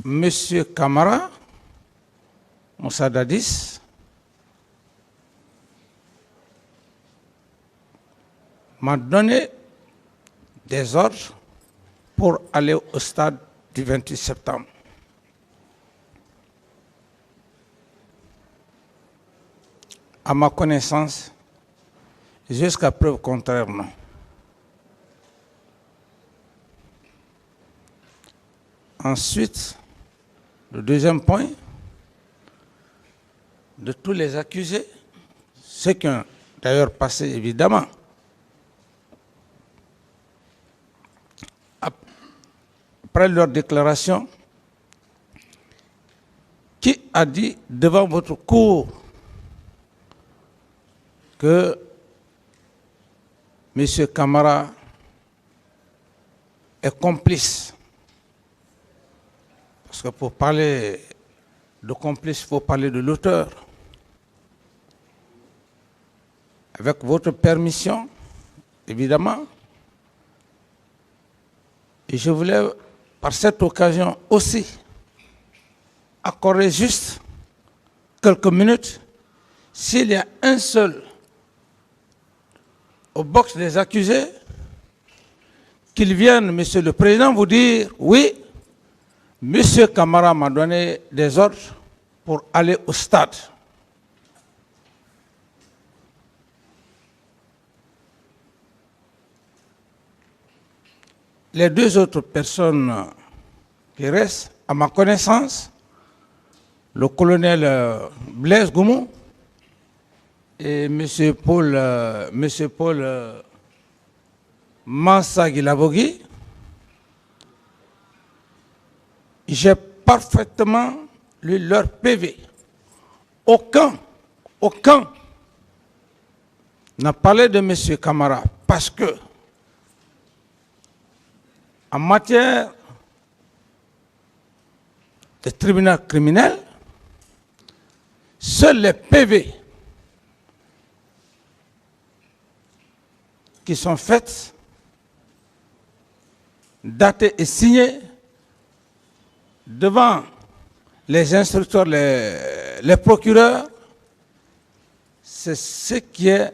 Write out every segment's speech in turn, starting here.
Monsieur Camara Moussa Dadis m'a donné des ordres pour aller au stade du 28 septembre. À ma connaissance, jusqu'à preuve contraire, non. Ensuite, le deuxième point, de tous les accusés, ceux qui ont d'ailleurs passé évidemment après leur déclaration, qui a dit devant votre cour que M. Camara est complice. Parce que pour parler de complice, il faut parler de l'auteur. Avec votre permission, évidemment, et je voulais, par cette occasion aussi, accorder juste quelques minutes. S'il y a un seul au box des accusés, qu'il vienne, Monsieur le Président, vous dire oui, Monsieur Camara m'a donné des ordres pour aller au stade. Les deux autres personnes qui restent, à ma connaissance, le colonel Blaise Goumou et M. Paul Mansa Guilabogui, j'ai parfaitement lu leur PV. Aucun n'a parlé de M. Camara parce que en matière de tribunal criminel, seuls les PV qui sont faits, datés et signés devant les instructeurs, les procureurs, c'est ce qui est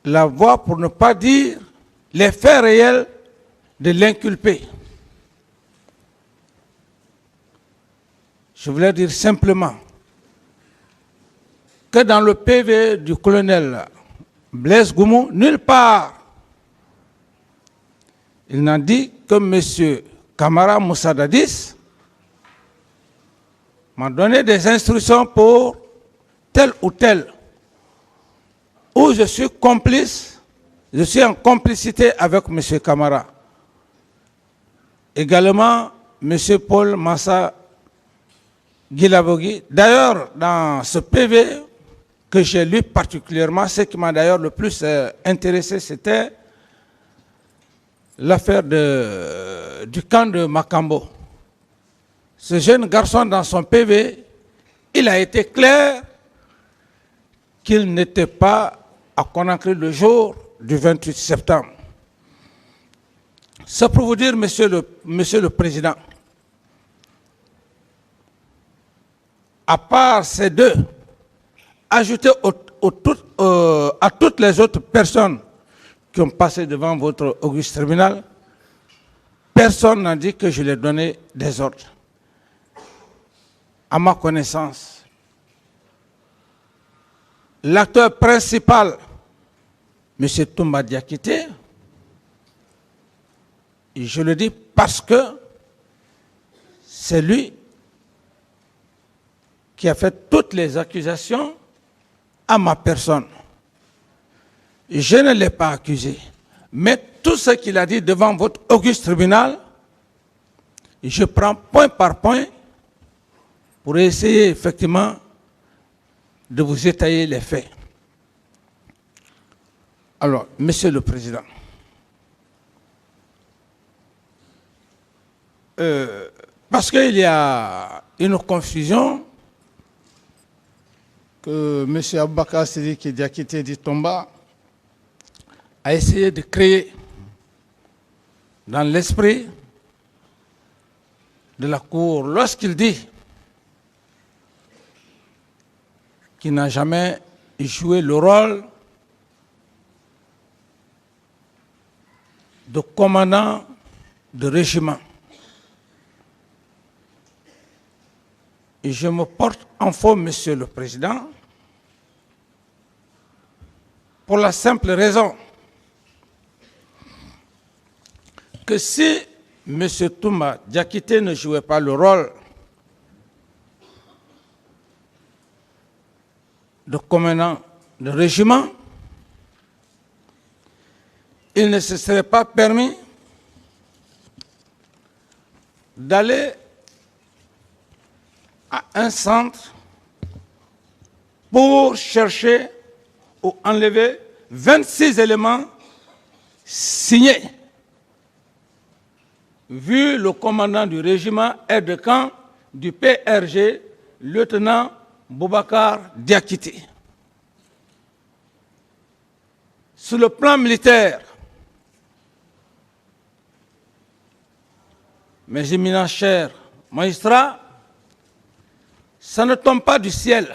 la voie, pour ne pas dire les faits réels de l'inculpé. Je voulais dire simplement que dans le PV du colonel Blaise Goumou, nulle part, il n'a dit que M. Camara Moussa Dadis m'a donné des instructions pour tel ou tel, où je suis complice, je suis en complicité avec M. Camara. Également, M. Paul Massa Guilabogui. D'ailleurs, dans ce PV que j'ai lu particulièrement, ce qui m'a d'ailleurs le plus intéressé, c'était l'affaire du camp de Makambo. Ce jeune garçon, dans son PV, il a été clair qu'il n'était pas à Conakry le jour du 28 septembre. C'est pour vous dire, Monsieur le Président, à part ces deux, ajouté à toutes les autres personnes qui ont passé devant votre auguste tribunal, personne n'a dit que je lui ai donné des ordres. À ma connaissance, l'acteur principal, M. Toumba Diakité, et je le dis parce que c'est lui qui a fait toutes les accusations à ma personne. Je ne l'ai pas accusé. Mais tout ce qu'il a dit devant votre auguste tribunal, je prends point par point pour essayer effectivement de vous étayer les faits. Alors, Monsieur le Président, parce qu'il y a une confusion que M. Aboubakar Sidiki Diakité dit Tomba a essayé de créer dans l'esprit de la Cour lorsqu'il dit qu'il n'a jamais joué le rôle de commandant de régiment. Et je me porte en faux, Monsieur le Président, pour la simple raison que si M. Toumba Diakité ne jouait pas le rôle de commandant de régiment, il ne se serait pas permis d'aller à un centre pour chercher ou enlever 26 éléments signés. Vu le commandant du régiment aide de camp du PRG, lieutenant Boubacar Diakité. Sur le plan militaire, mes éminents chers magistrats, ça ne tombe pas du ciel.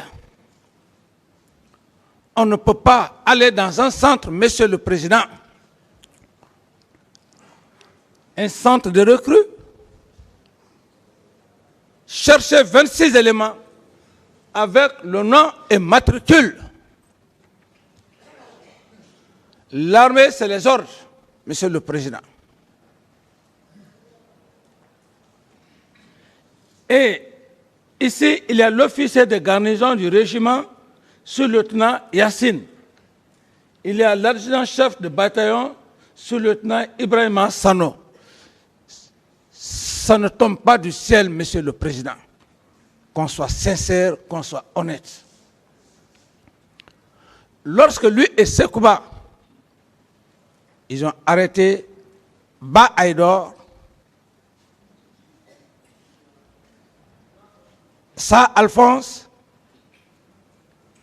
On ne peut pas aller dans un centre, Monsieur le Président, un centre de recrues, chercher 26 éléments avec le nom et matricule. L'armée, c'est les ordres, Monsieur le Président. Et ici, il y a l'officier de garnison du régiment, sous-lieutenant Yassine. Il y a l'adjudant-chef de bataillon, sous-lieutenant Ibrahima Sano. Ça ne tombe pas du ciel, Monsieur le Président. Qu'on soit sincère, qu'on soit honnête. Lorsque lui et Sekouba, ils ont arrêté Ba Aïdor, Ça Alphonse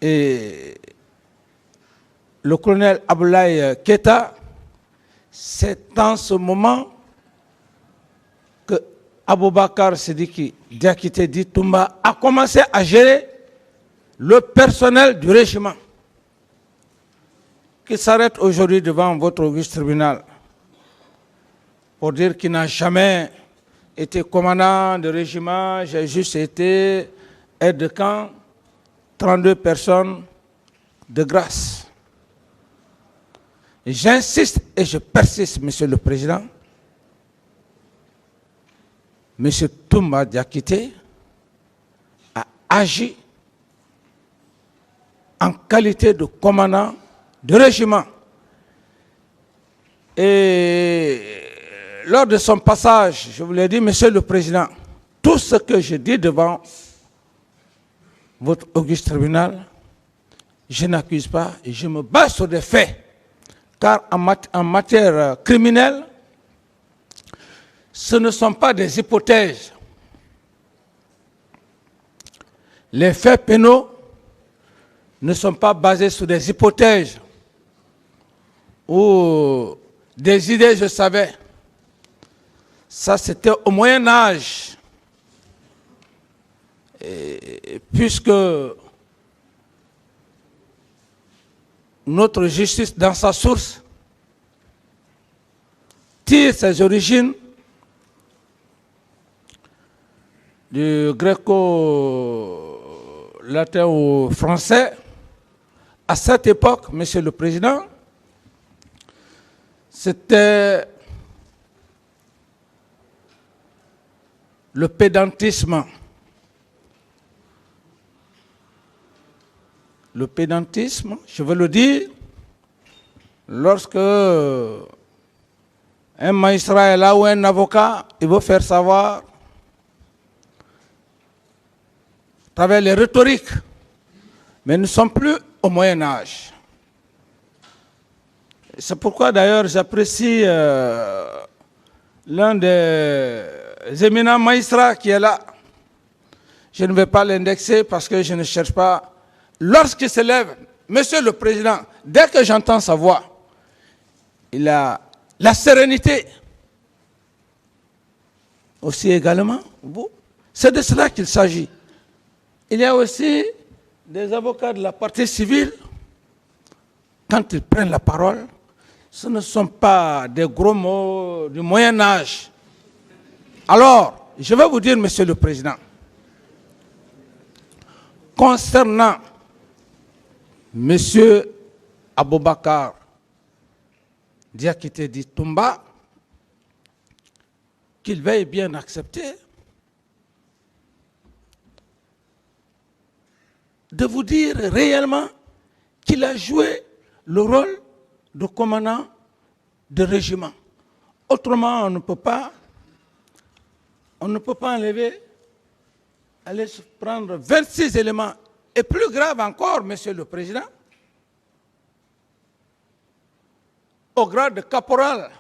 et le colonel Aboulaye Keta, c'est en ce moment que Aboubakar Sidiki Diakité dit Toumba a commencé à gérer le personnel du régiment qui s'arrête aujourd'hui devant votre auguste tribunal pour dire qu'il n'a jamais été commandant de régiment, j'ai juste été aide de camp, 32 personnes de grâce. J'insiste et je persiste, Monsieur le Président. Monsieur Toumba Diakité a agi en qualité de commandant de régiment. Et lors de son passage, je vous l'ai dit, Monsieur le Président, tout ce que je dis devant votre auguste tribunal, je n'accuse pas et je me base sur des faits. Car en matière criminelle, ce ne sont pas des hypothèses. Les faits pénaux ne sont pas basés sur des hypothèses ou des idées, je savais. Ça, c'était au Moyen-Âge. Puisque notre justice, dans sa source, tire ses origines du gréco-latin au français. À cette époque, Monsieur le Président, c'était le pédantisme. Le pédantisme, je veux le dire, lorsque un magistrat est là ou un avocat, il veut faire savoir à travers les rhétoriques. Mais nous ne sommes plus au Moyen-Âge. C'est pourquoi d'ailleurs j'apprécie l'un des éminents magistrats qui est là. Je ne vais pas l'indexer parce que je ne cherche pas. Lorsqu'il se lève, Monsieur le Président, dès que j'entends sa voix, il a la sérénité. aussi également. C'est de cela qu'il s'agit. Il y a aussi des avocats de la partie civile. Quand ils prennent la parole, ce ne sont pas des gros mots du Moyen-Âge. Alors, je vais vous dire, Monsieur le Président, concernant Monsieur Aboubakar Diakité dit Toumba, qu'il veuille bien accepter de vous dire réellement qu'il a joué le rôle de commandant de régiment. Autrement, on ne peut pas enlever, aller se prendre 26 éléments. Et plus grave encore, Monsieur le Président, au grade de caporal,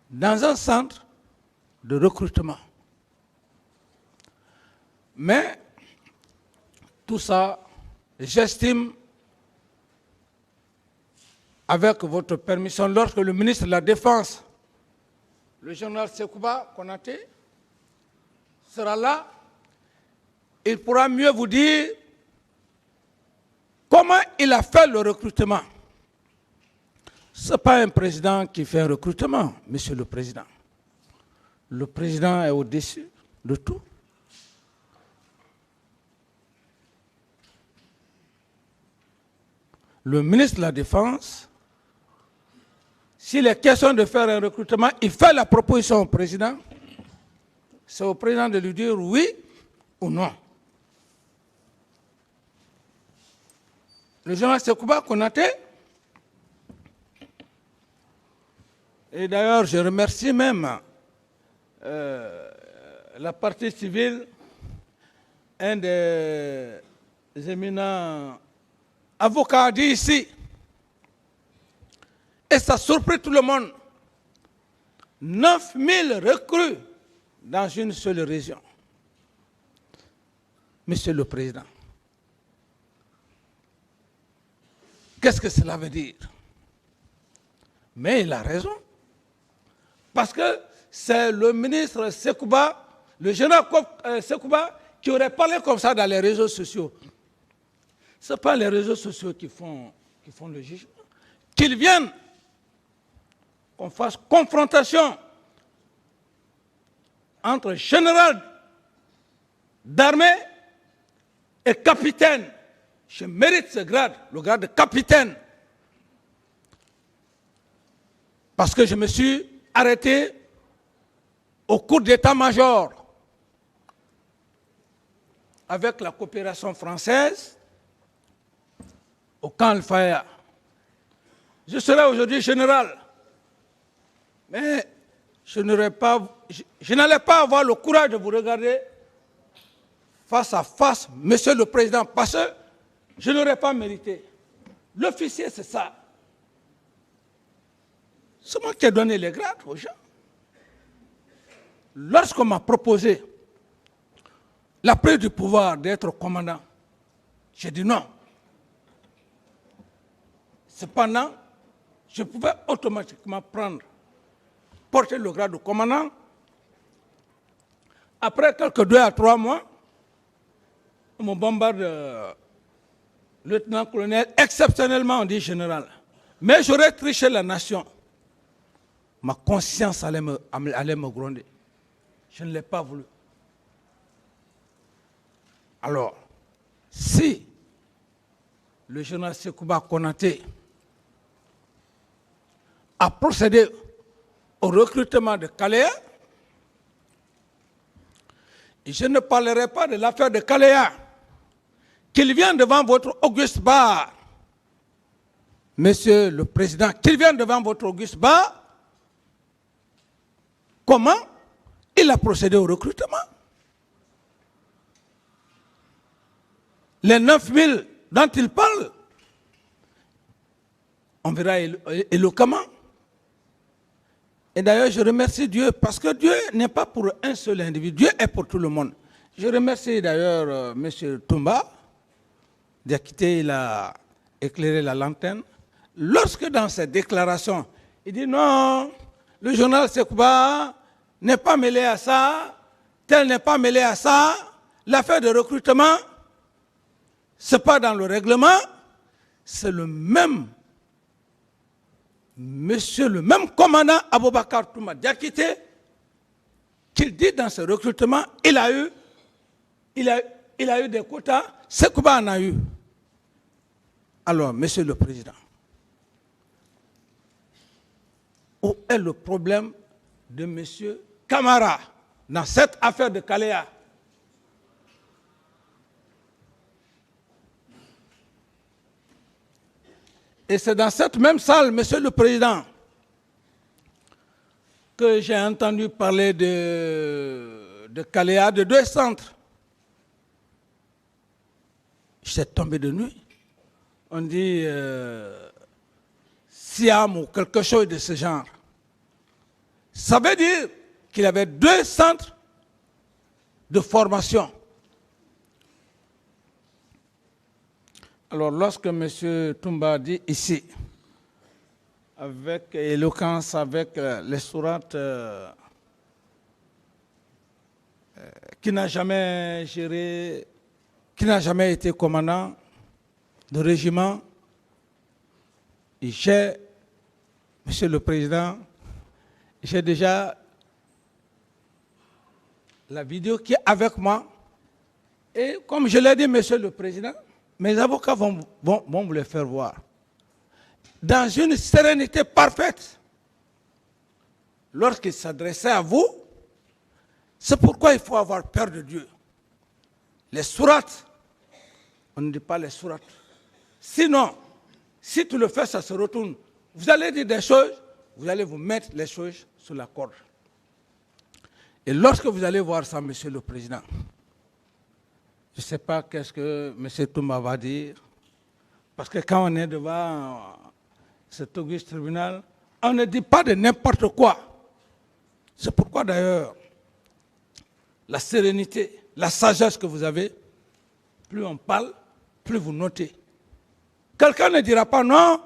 dans un centre de recrutement. Mais tout ça, j'estime, avec votre permission, lorsque le ministre de la Défense, le général Sekouba Konaté, sera là, il pourra mieux vous dire comment il a fait le recrutement. Ce n'est pas un président qui fait un recrutement, Monsieur le Président. Le président est au-dessus de tout. Le ministre de la Défense, s'il est question de faire un recrutement, il fait la proposition au président. C'est au président de lui dire oui ou non. Le général Sekouba Konaté, et d'ailleurs je remercie même la partie civile, un des éminents avocats a dit ici, et ça surprit tout le monde, 9000 recrues dans une seule région. Monsieur le Président, qu'est-ce que cela veut dire? Mais il a raison. Parce que c'est le ministre Sekouba, le général Sekouba, qui aurait parlé comme ça dans les réseaux sociaux. Ce n'est pas les réseaux sociaux qui font le jugement. Qu'ils viennent, qu'on fasse confrontation entre général d'armée et capitaine. Je mérite ce grade, le grade de capitaine. Parce que je me suis arrêté au cours d'état-major avec la coopération française au camp Al-Faya. Je serai aujourd'hui général, mais je n'allais pas avoir le courage de vous regarder face à face, Monsieur le Président, parce que je n'aurais pas mérité. L'officier, c'est ça. C'est moi qui ai donné les grades aux gens. Lorsqu'on m'a proposé la prise du pouvoir d'être commandant, j'ai dit non. Cependant, je pouvais automatiquement porter le grade de commandant. Après quelques 2 à 3 mois, on me bombarde lieutenant-colonel, exceptionnellement on dit général. Mais j'aurais triché la nation. Ma conscience allait me gronder. Je ne l'ai pas voulu. Alors, si le général Sekouba Konaté a procédé au recrutement de Kaléa, et je ne parlerai pas de l'affaire de Kaléa, qu'il vienne devant votre auguste bar, Monsieur le Président, qu'il vienne devant votre auguste bar, comment il a procédé au recrutement. Les 9000 dont il parle, on verra éloquemment. Et d'ailleurs, je remercie Dieu parce que Dieu n'est pas pour un seul individu, Dieu est pour tout le monde. Je remercie d'ailleurs M. Toumba Diakité, il a éclairé la lanterne. Lorsque dans cette déclaration, Il dit non, le journal Sekouba n'est pas mêlé à ça, tel n'est pas mêlé à ça, l'affaire de recrutement, ce n'est pas dans le règlement, c'est le même monsieur, le même commandant Aboubakar Touma Diakité, qu'il dit dans ce recrutement, il a eu des quotas, Sekouba en a eu. Alors, monsieur le président, où est le problème de monsieur Camara dans cette affaire de Kaléa? Et c'est dans cette même salle, monsieur le président, que j'ai entendu parler de Kaléa, de 2 centres. J'étais tombé de nuit. On dit Siam ou quelque chose de ce genre. Ça veut dire qu'il avait 2 centres de formation. Alors lorsque M. Toumba dit ici, avec éloquence, avec les sourates, qui n'a jamais géré, qui n'a jamais été commandant de régiment, j'ai, Monsieur le Président, j'ai déjà la vidéo qui est avec moi. Et comme je l'ai dit, Monsieur le Président, mes avocats vont vous le faire voir. Dans une sérénité parfaite, lorsqu'il s'adressait à vous, c'est pourquoi il faut avoir peur de Dieu. Les sourates, on ne dit pas les sourates. Sinon, si tu le fais, ça se retourne. Vous allez dire des choses, vous allez vous mettre les choses sur la corde. Et lorsque vous allez voir ça, Monsieur le Président, je ne sais pas qu'est-ce que M. Toumba va dire, parce que quand on est devant cet auguste tribunal, on ne dit pas de n'importe quoi. C'est pourquoi d'ailleurs, la sérénité, la sagesse que vous avez, plus on parle, plus vous notez. Quelqu'un ne dira pas non,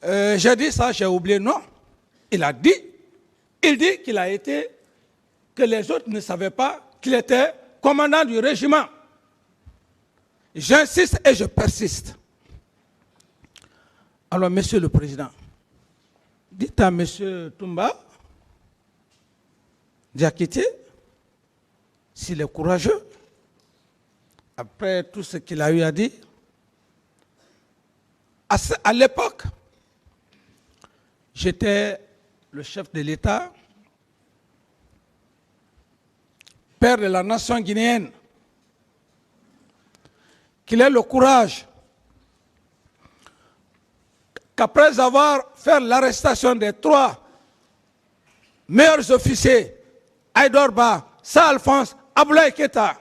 j'ai dit ça, j'ai oublié. Non, il a dit, il dit qu'il a été, que les autres ne savaient pas qu'il était commandant du régiment. J'insiste et je persiste. Alors, Monsieur le Président, dites à Monsieur Toumba Diakité, s'il est courageux, après tout ce qu'il a eu à dire, à l'époque, j'étais le chef de l'État, père de la nation guinéenne, qu'il ait le courage qu'après avoir fait l'arrestation des 3 meilleurs officiers, Aïdorba, Sa Alphonse, Aboulaye Keita,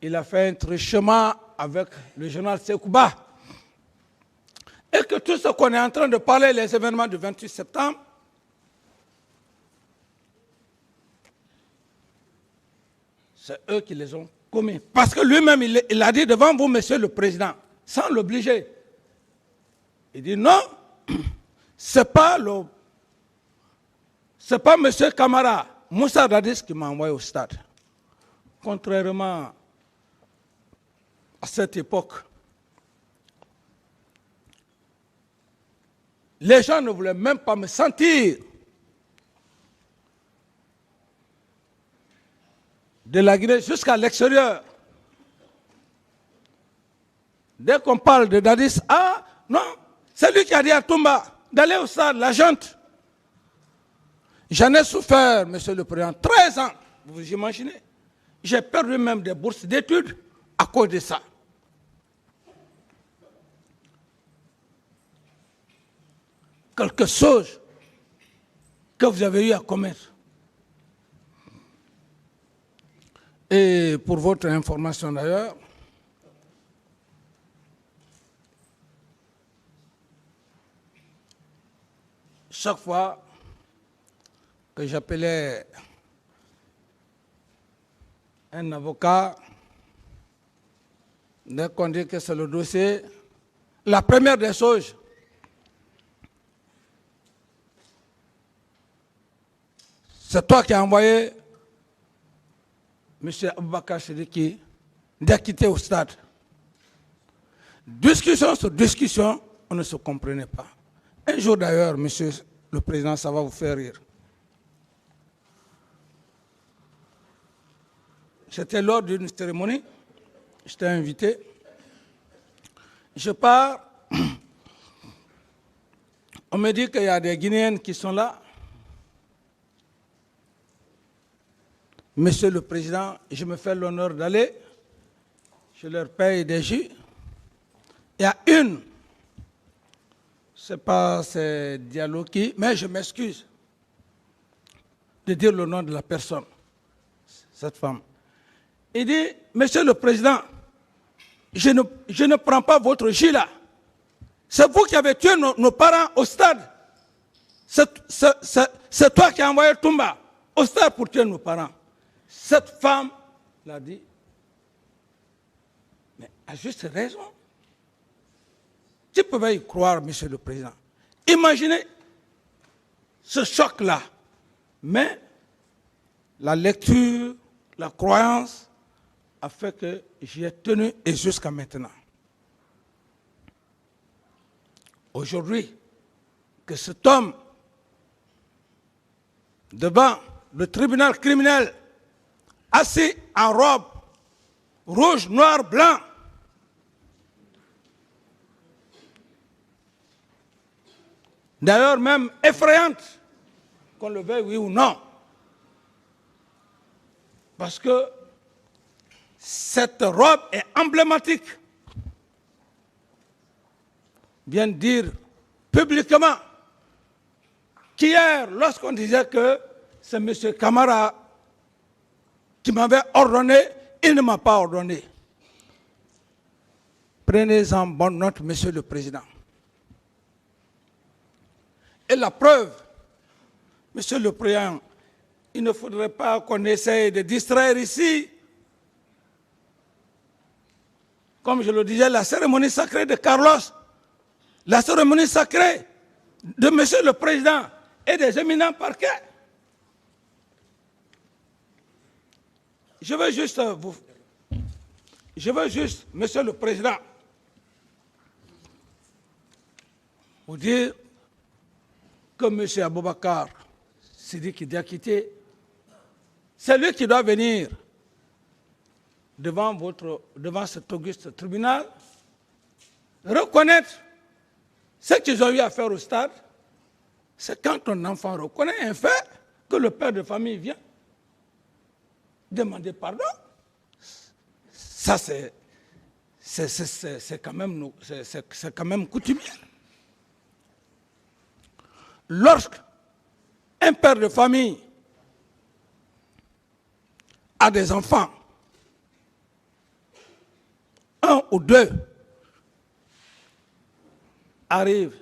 il a fait un truchement avec le général Sekouba. Et que tout ce qu'on est en train de parler, les événements du 28 septembre, c'est eux qui les ont commis. Parce que lui-même, il a dit devant vous, Monsieur le Président, sans l'obliger. Il dit non, c'est pas Monsieur Camara, Moussa Dadis qui m'a envoyé au stade. Contrairement à cette époque, les gens ne voulaient même pas me sentir de la Guinée jusqu'à l'extérieur. Dès qu'on parle de Dadis, ah non, c'est lui qui a dit à Toumba d'aller au stade, la junte. J'en ai souffert, Monsieur le Président, 13 ans, vous imaginez. J'ai perdu même des bourses d'études à cause de ça. Quelque chose que vous avez eu à commettre. Et pour votre information d'ailleurs, chaque fois que j'appelais un avocat, dès qu'on dit que c'est le dossier, la première des choses, c'est toi qui as envoyé M. Aboubakar Sidiki d'acquitter au stade. Discussion sur discussion, on ne se comprenait pas. Un jour d'ailleurs, Monsieur le Président, ça va vous faire rire. J'étais lors d'une cérémonie, j'étais invité. Je pars, on me dit qu'il y a des Guinéennes qui sont là. Monsieur le Président, je me fais l'honneur d'aller, je leur paye des jus. Il y a une, c'est Diallo qui, mais je m'excuse de dire le nom de la personne, cette femme. Il dit, Monsieur le Président, je ne prends pas votre jus là. C'est vous qui avez tué nos parents au stade. C'est toi qui as envoyé Toumba au stade pour tuer nos parents. Cette femme l'a dit, mais à juste raison. Tu peux y croire, Monsieur le Président. Imaginez ce choc-là. Mais la lecture, la croyance a fait que j'y ai tenu et jusqu'à maintenant. Aujourd'hui, que cet homme, devant le tribunal criminel, assis en robe rouge, noir, blanc, d'ailleurs même effrayante, qu'on le veuille oui ou non, parce que cette robe est emblématique, vient dire publiquement qu'hier, lorsqu'on disait que c'est M. Camara qui m'avait ordonné, il ne m'a pas ordonné. Prenez-en bonne note, Monsieur le Président. Et la preuve, Monsieur le Président, il ne faudrait pas qu'on essaye de distraire ici, comme je le disais, la cérémonie sacrée de Carlos, la cérémonie sacrée de Monsieur le Président et des éminents parquets. Je veux juste, Monsieur le Président, vous dire que M. Aboubakar Sidiki Diakité, c'est lui qui doit venir devant cet auguste tribunal, reconnaître ce qu'ils ont eu à faire au stade. C'est quand un enfant reconnaît un fait que le père de famille vient demander pardon. Ça, c'est quand même coutumier. Lorsqu'un père de famille a des enfants, un ou deux arrivent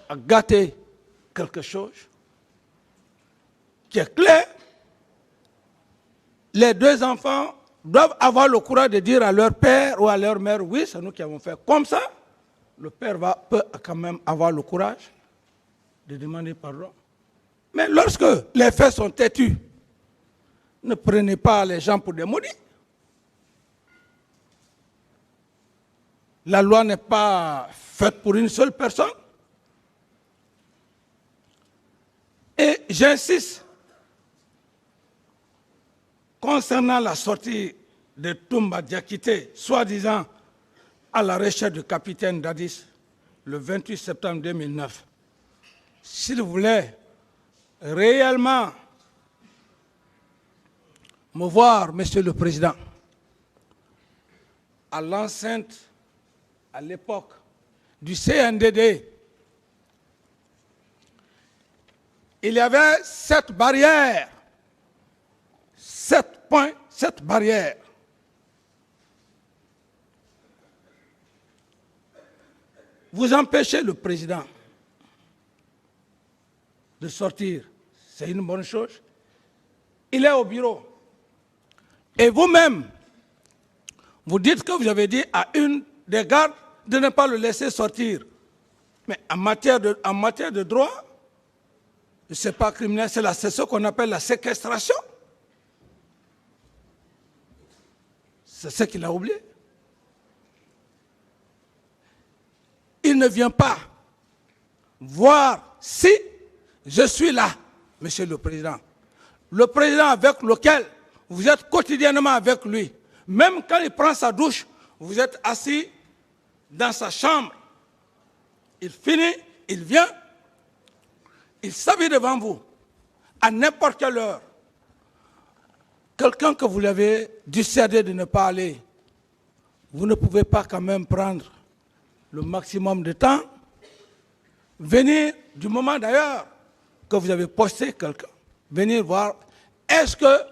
à gâter quelque chose qui est clair, les deux enfants doivent avoir le courage de dire à leur père ou à leur mère, oui, c'est nous qui avons fait comme ça. Le père peut quand même avoir le courage de demander pardon. Mais lorsque les faits sont têtus, ne prenez pas les gens pour des maudits. La loi n'est pas faite pour une seule personne. Et j'insiste, concernant la sortie de Toumba Diakité, soi-disant à la recherche du capitaine Dadis, le 28 septembre 2009, s'il voulait réellement me voir, Monsieur le Président, à l'enceinte, à l'époque du CNDD, il y avait 7 barrières, 7 points, 7 barrières. Vous empêchez le président de sortir, c'est une bonne chose. Il est au bureau. Et vous-même, vous dites que vous avez dit à une des gardes de ne pas le laisser sortir. Mais en matière de droit, ce n'est pas criminel, c'est ce qu'on appelle la séquestration. C'est ce qu'il a oublié. Il ne vient pas voir si je suis là, Monsieur le Président. Le président avec lequel vous êtes quotidiennement avec lui, même quand il prend sa douche, vous êtes assis dans sa chambre. Il finit, il vient, il s'habille devant vous, à n'importe quelle heure. Quelqu'un que vous l'avez dissuadé de ne pas aller, vous ne pouvez pas quand même prendre le maximum de temps, venir du moment d'ailleurs que vous avez posté quelqu'un, venir voir, est-ce que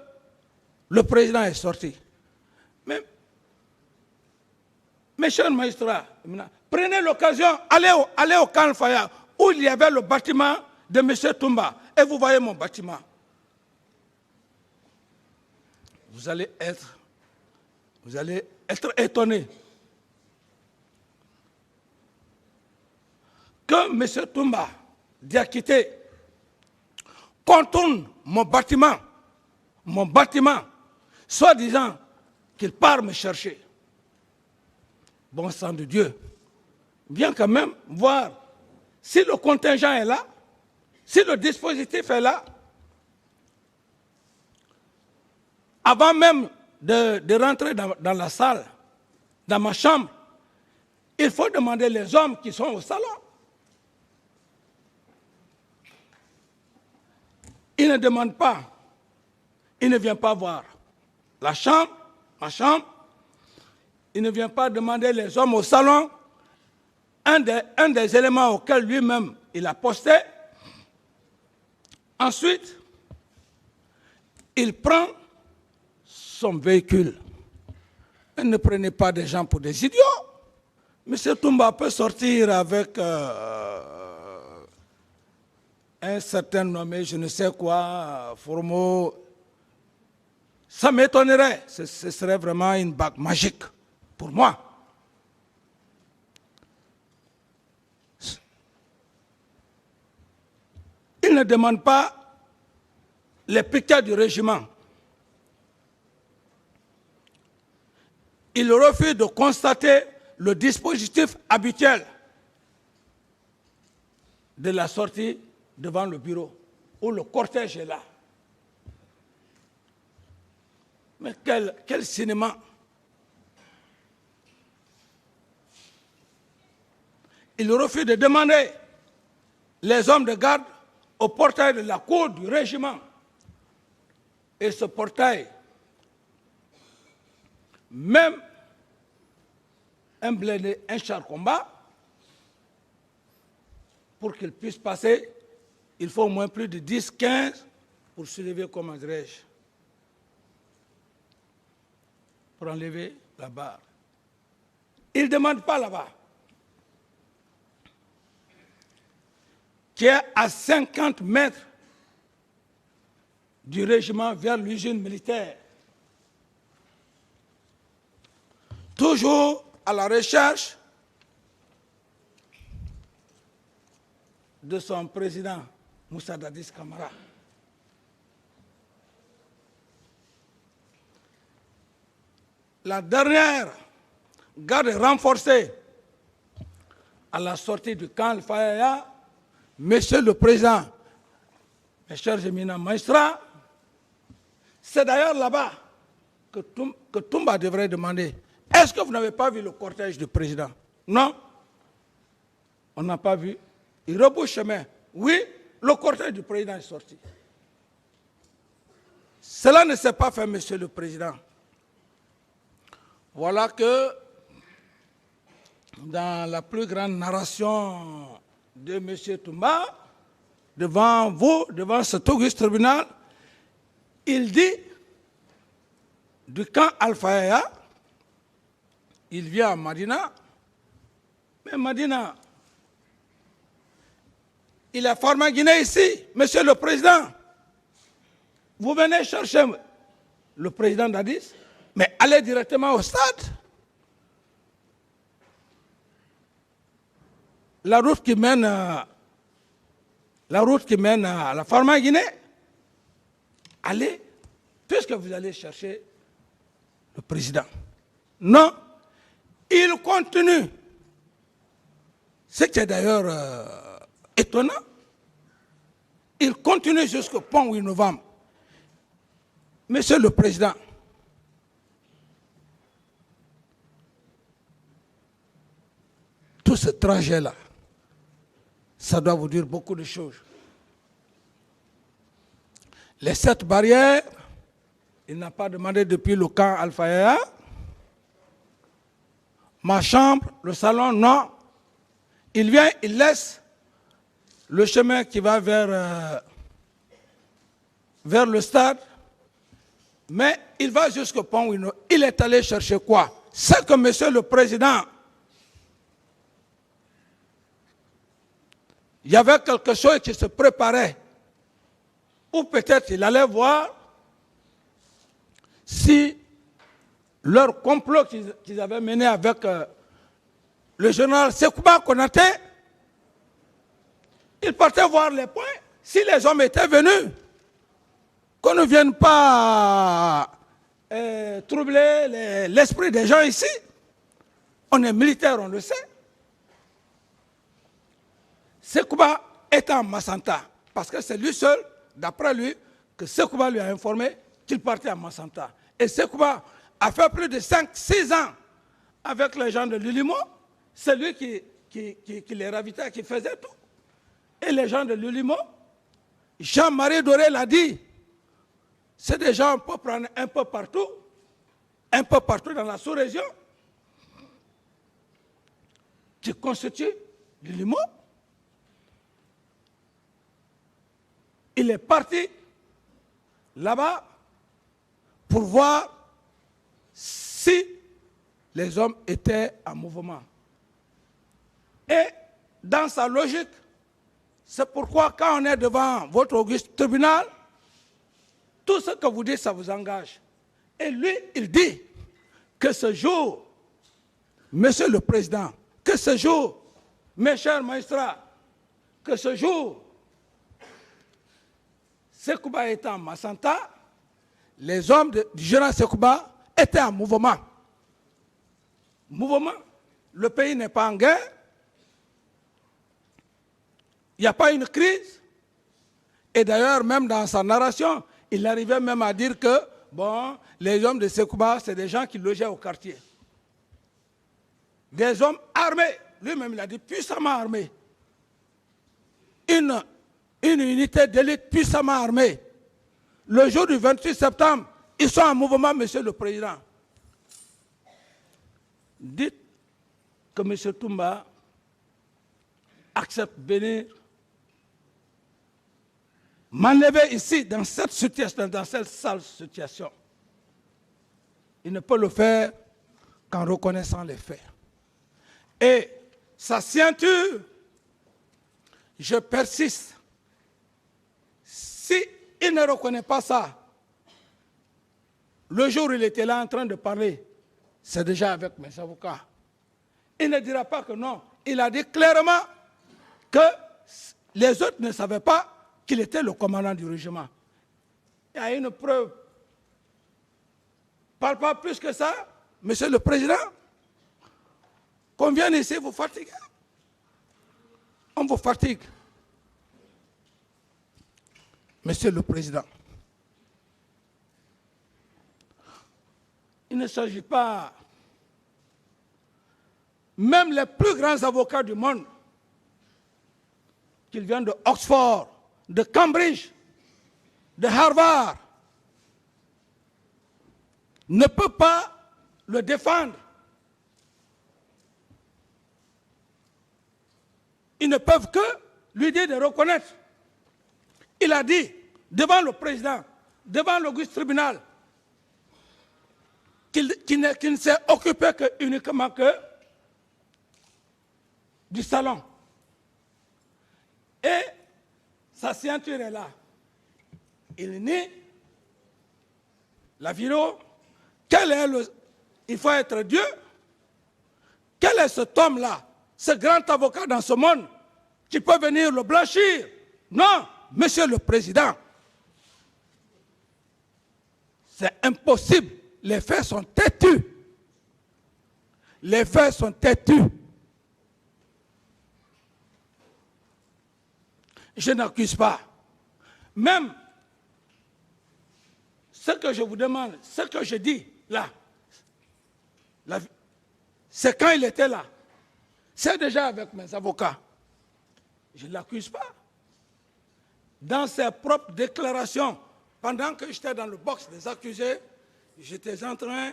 le président est sorti? Mais, mes chers magistrats, prenez l'occasion, allez au Camp Al-Faya, où il y avait le bâtiment de M. Toumba, et vous voyez mon bâtiment. Vous allez être étonné que M. Toumba Diakité contourne mon bâtiment, soi-disant qu'il part me chercher. Bon sang de Dieu, viens quand même voir si le contingent est là, si le dispositif est là. Avant même de rentrer dans la salle, dans ma chambre, il faut demander les hommes qui sont au salon. Il ne demande pas, il ne vient pas voir ma chambre, il ne vient pas demander les hommes au salon. Un des éléments auxquels lui-même il a posté. Ensuite, il prend son véhicule. Ne prenez pas des gens pour des idiots. M. Toumba peut sortir avec un certain nommé, je ne sais quoi, Formo. Ça m'étonnerait. Ce serait vraiment une bague magique pour moi. Il ne demande pas les piquets du régiment. Il refuse de constater le dispositif habituel de la sortie devant le bureau, où le cortège est là. Mais quel cinéma! Il refuse de demander les hommes de garde au portail de la cour du régiment. Et ce portail, même un blindé, un char combat, pour qu'il puisse passer, il faut au moins plus de 10, 15 pour soulever, comment dirais-je, pour enlever la barre. Il ne demande pas là-bas, qui est à 50 mètres du régiment vers l'usine militaire. Toujours à la recherche de son président, Moussa Dadis Camara. La dernière garde renforcée à la sortie du camp Al-Faya, Monsieur le Président, mes chers éminents magistrats, c'est d'ailleurs là-bas que Toumba devrait demander, est-ce que vous n'avez pas vu le cortège du président? Non, on n'a pas vu. Il rebouche chemin. Oui, le cortège du président est sorti. Cela ne s'est pas fait, Monsieur le Président. Voilà que, dans la plus grande narration de M. Toumba, devant vous, devant cet auguste tribunal, il dit du camp Al-Faya, il vient à Madina, mais Madina, il a formé Guinée ici, Monsieur le Président. Vous venez chercher le président Dadis, mais allez directement au stade. la route qui mène à la Pharma-Guinée, allez, puisque vous allez chercher le président. Non, il continue. Ce qui est d'ailleurs étonnant, il continue jusqu'au pont 8 novembre. Monsieur le Président, tout ce trajet-là, ça doit vous dire beaucoup de choses. Les 7 barrières, il n'a pas demandé depuis le camp Al-Fayaya. Ma chambre, le salon, non. Il vient, il laisse le chemin qui va vers le stade, mais il va jusqu'au pont Wino. Il est allé chercher quoi? C'est que Monsieur le Président, il y avait quelque chose qui se préparait, ou peut-être il allait voir si leur complot qu'ils avaient mené avec le général Sekouba Konaté, ils partaient voir les points. Si les hommes étaient venus, qu'on ne vienne pas troubler l'esprit des gens ici. On est militaire, on le sait. Sekouba est en Massanta, parce que c'est lui seul, d'après lui, que Sekouba lui a informé qu'il partait à Massanta. Et Sekouba a fait plus de 5-6 ans avec les gens de l'Ulimo. C'est lui qui les ravitait, qui faisait tout. Et les gens de l'Ulimo, Jean-Marie Doré l'a dit, c'est des gens qu'on peut prendre un peu partout dans la sous-région, qui constituent l'Ulimo. Il est parti là-bas pour voir si les hommes étaient en mouvement. Et dans sa logique, c'est pourquoi quand on est devant votre auguste tribunal, tout ce que vous dites, ça vous engage. Et lui, il dit que ce jour, Monsieur le Président, que ce jour, mes chers magistrats, que ce jour, Sekouba était en Massanta, les hommes du général Sekouba étaient en mouvement. Mouvement, le pays n'est pas en guerre, il n'y a pas une crise. Et d'ailleurs, même dans sa narration, il arrivait même à dire que, bon, les hommes de Sekouba, c'est des gens qui logeaient au quartier. Des hommes armés, lui-même il a dit puissamment armés. Une unité d'élite puissamment armée. Le jour du 28 septembre, ils sont en mouvement, Monsieur le Président. Dites que M. Toumba accepte de venir m'enlever ici, dans cette situation, dans cette sale situation. Il ne peut le faire qu'en reconnaissant les faits. Et sa ceinture, je persiste. Si il ne reconnaît pas ça, le jour où il était là en train de parler, c'est déjà avec mes avocats. Il ne dira pas que non. Il a dit clairement que les autres ne savaient pas qu'il était le commandant du régiment. Il y a une preuve. Parle pas plus que ça, Monsieur le Président. Qu'on vienne ici vous fatiguer. On vous fatigue. Monsieur le Président, il ne s'agit pas, même les plus grands avocats du monde, qu'ils viennent de Oxford, de Cambridge, de Harvard, ne peuvent pas le défendre. Ils ne peuvent que lui dire de reconnaître. Il a dit, devant le président, devant l'auguste tribunal, qu'il ne s'est occupé uniquement que du salon. Et sa ceinture est là. Il nie la vidéo. Il faut être Dieu. Quel est cet homme-là ce grand avocat dans ce monde qui peut venir le blanchir. Non, Monsieur le Président, c'est impossible. Les faits sont têtus. Les faits sont têtus. Je n'accuse pas. Même ce que je vous demande, ce que je dis là, c'est quand il était là. C'est déjà avec mes avocats. Je ne l'accuse pas. Dans ses propres déclarations, pendant que j'étais dans le box des accusés, j'étais en train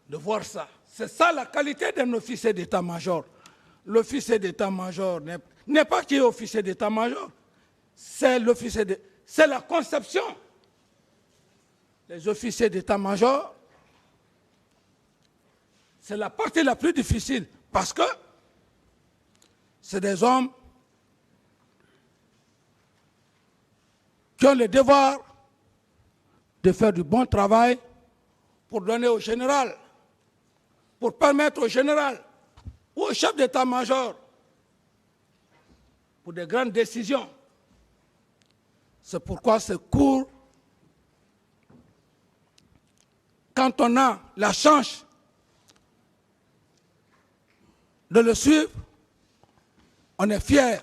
de voir ça. C'est ça la qualité d'un officier d'état-major. L'officier d'état-major n'est pas qui est officier d'état-major. C'est l'officier de... C'est la conception. Les officiers d'état-major, c'est la partie la plus difficile parce que c'est des hommes qui ont le devoir de faire du bon travail pour donner au général, pour permettre au général ou au chef d'état-major pour des grandes décisions. C'est pourquoi ce cours, quand on a la chance de le suivre, on est fiers.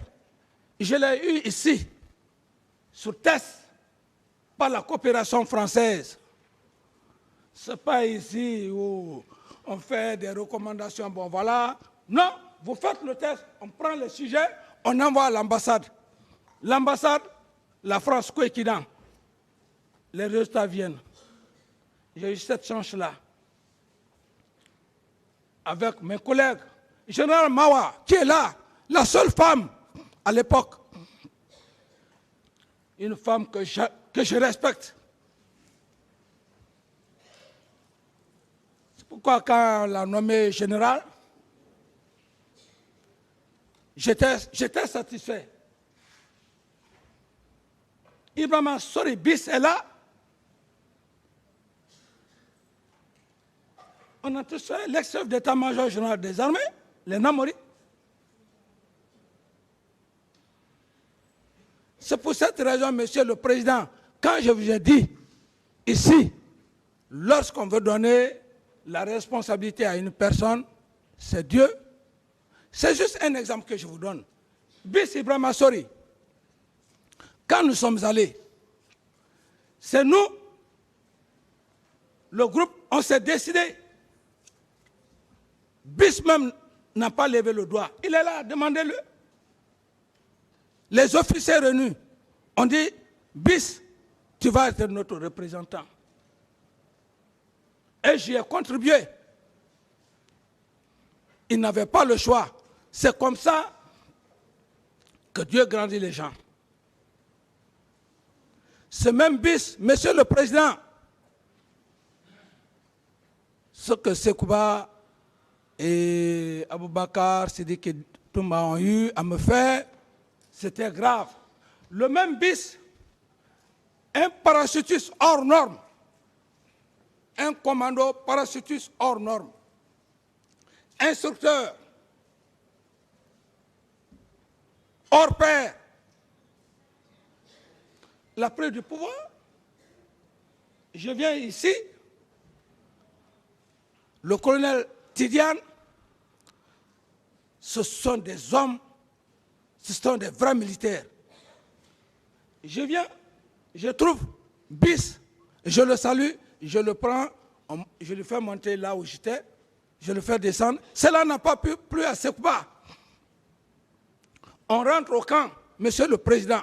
Je l'ai eu ici, sur test, par la coopération française. Ce n'est pas ici où on fait des recommandations, bon voilà. Non, vous faites le test, on prend le sujet, on envoie à l'ambassade. L'ambassade, la France, quoi qu'il en, les résultats viennent. J'ai eu cette chance-là. Avec mes collègues, Général Mawa, qui est là, la seule femme à l'époque, une femme que je respecte. C'est pourquoi quand on l'a nommé général, j'étais satisfait. Ibrahima Sori Bis est là. On a tous fait l'ex-chef d'état-major général des armées, les Namori. C'est pour cette raison, Monsieur le Président, quand je vous ai dit, ici, lorsqu'on veut donner la responsabilité à une personne, c'est Dieu. C'est juste un exemple que je vous donne. Bis Ibrahima Sori, quand nous sommes allés, c'est nous, le groupe, on s'est décidé. Bis même n'a pas levé le doigt. Il est là, demandez-le. Les officiers réunis ont dit, Bis, tu vas être notre représentant. Et j'y ai contribué. Il n'avait pas le choix. C'est comme ça que Dieu grandit les gens. Ce même Bis, Monsieur le Président, ce que Sekouba et Aboubakar, Sidiki Toumba ont eu à me faire, c'était grave. Le même Bis, un parachutiste hors norme, un commando parachutiste hors norme, instructeur, hors pair, la prise du pouvoir. Je viens ici, le colonel Tidiane, ce sont des hommes, ce sont des vrais militaires. Je viens, je trouve Bis, je le salue, je le prends, je le fais monter là où j'étais, je le fais descendre. Cela n'a pas plu à Sekouba. On rentre au camp, Monsieur le Président.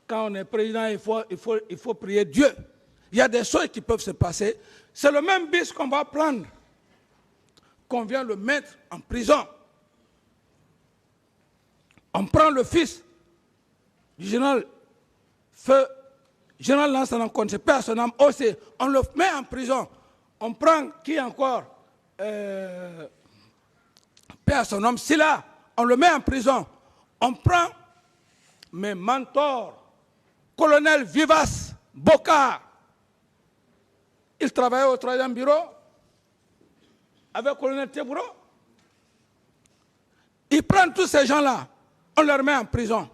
Quand on est président, il faut prier Dieu. Il y a des choses qui peuvent se passer. C'est le même Bis qu'on va prendre, qu'on vient le mettre en prison. On prend le fils du général Feu, général Lansana Conté, paix à son âme aussi, on le met en prison. On prend qui encore paix à son âme, Silla, on le met en prison. On prend mes mentors, colonel Vivas Boka, il travaillait au 3e bureau, avec le colonel Teburo. Ils prennent tous ces gens-là, on leur met en prison.